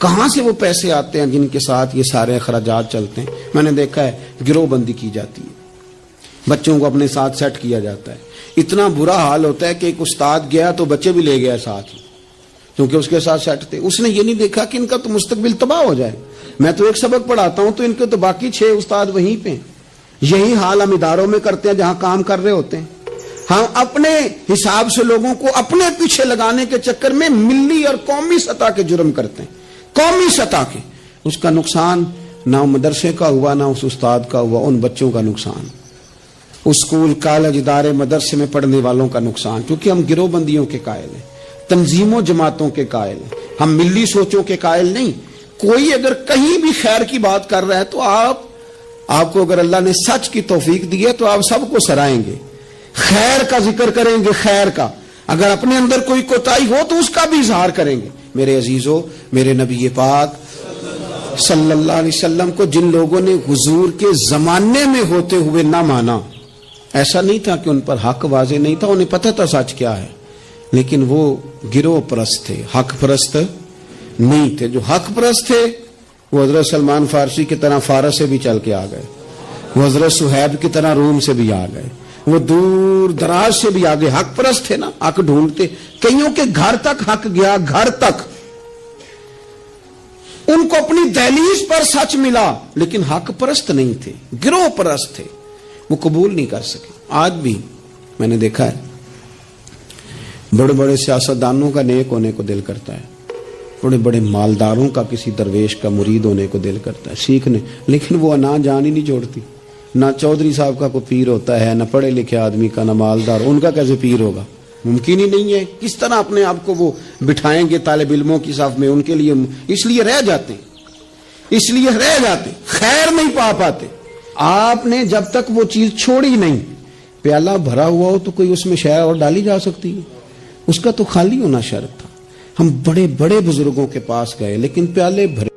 کہاں سے وہ پیسے آتے ہیں جن کے ساتھ یہ سارے اخراجات چلتے ہیں. میں نے دیکھا ہے گروہ بندی کی جاتی ہے، بچوں کو اپنے ساتھ سیٹ کیا جاتا ہے. اتنا برا حال ہوتا ہے کہ ایک استاد گیا تو بچے بھی لے گیا ساتھ، کیونکہ اس کے ساتھ سیٹ تھے. اس نے یہ نہیں دیکھا کہ ان کا تو مستقبل تباہ ہو جائے. میں تو ایک سبق پڑھاتا ہوں تو ان کے تو باقی 6 استاد وہیں پہ. یہی حال ہم اداروں میں کرتے ہیں جہاں کام کر رہے ہوتے ہیں. ہم اپنے حساب سے لوگوں کو اپنے پیچھے لگانے کے چکر میں ملی اور قومی سطح کے جرم کرتے ہیں. قومی سطح کے، اس کا نقصان نہ مدرسے کا ہوا نہ اس استاد کا ہوا، ان بچوں کا نقصان، اس اسکول کالج ادارے مدرسے میں پڑھنے والوں کا نقصان. کیونکہ ہم گروہ بندیوں کے قائل ہیں، تنظیموں جماعتوں کے قائل ہیں، ہم ملی سوچوں کے قائل نہیں. کوئی اگر کہیں بھی خیر کی بات کر رہا ہے تو آپ کو اگر اللہ نے سچ کی توفیق دی ہے تو آپ سب کو سرائیں گے، خیر کا ذکر کریں گے، خیر کا. اگر اپنے اندر کوئی کوتاہی ہو تو اس کا بھی اظہار کریں گے. میرے عزیزو، میرے نبی پاک صلی اللہ علیہ وسلم کو جن لوگوں نے حضور کے زمانے میں ہوتے ہوئے نہ مانا، ایسا نہیں تھا کہ ان پر حق واضح نہیں تھا، انہیں پتہ تھا سچ کیا ہے، لیکن وہ گروہ پرست تھے، حق پرست نہیں تھے. جو حق پرست تھے وہ حضرت سلمان فارسی کی طرح فارس سے بھی چل کے آ گئے، وہ حضرت صہیب کی طرح روم سے بھی آ گئے، وہ دور دراز سے بھی آگے. حق پرست تھے نا، حق ڈھونڈتے. کئیوں کے گھر تک حق گیا، گھر تک. ان کو اپنی دہلیز پر سچ ملا، لیکن حق پرست نہیں تھے، گروہ پرست تھے، وہ قبول نہیں کر سکے. آج بھی میں نے دیکھا ہے بڑے بڑے سیاستدانوں کا نیک ہونے کو دل کرتا ہے، بڑے بڑے مالداروں کا کسی درویش کا مرید ہونے کو دل کرتا ہے، سیکھنے، لیکن وہ نہ جان ہی نہیں چھوڑتی. نہ چودھری صاحب کا کوئی پیر ہوتا ہے، نہ پڑھے لکھے آدمی کا، نہ مالدار. ان کا کیسے پیر ہوگا؟ ممکن ہی نہیں ہے. کس طرح اپنے آپ کو وہ بٹھائیں گے طالب علموں کی صف میں؟ ان کے لیے اس لیے رہ جاتے خیر نہیں پا پاتے. آپ نے جب تک وہ چیز چھوڑی نہیں، پیالہ بھرا ہوا ہو تو کوئی اس میں شے اور ڈالی جا سکتی ہے؟ اس کا تو خالی ہونا شرط تھا. ہم بڑے بڑے بزرگوں کے پاس گئے لیکن پیالے بھرے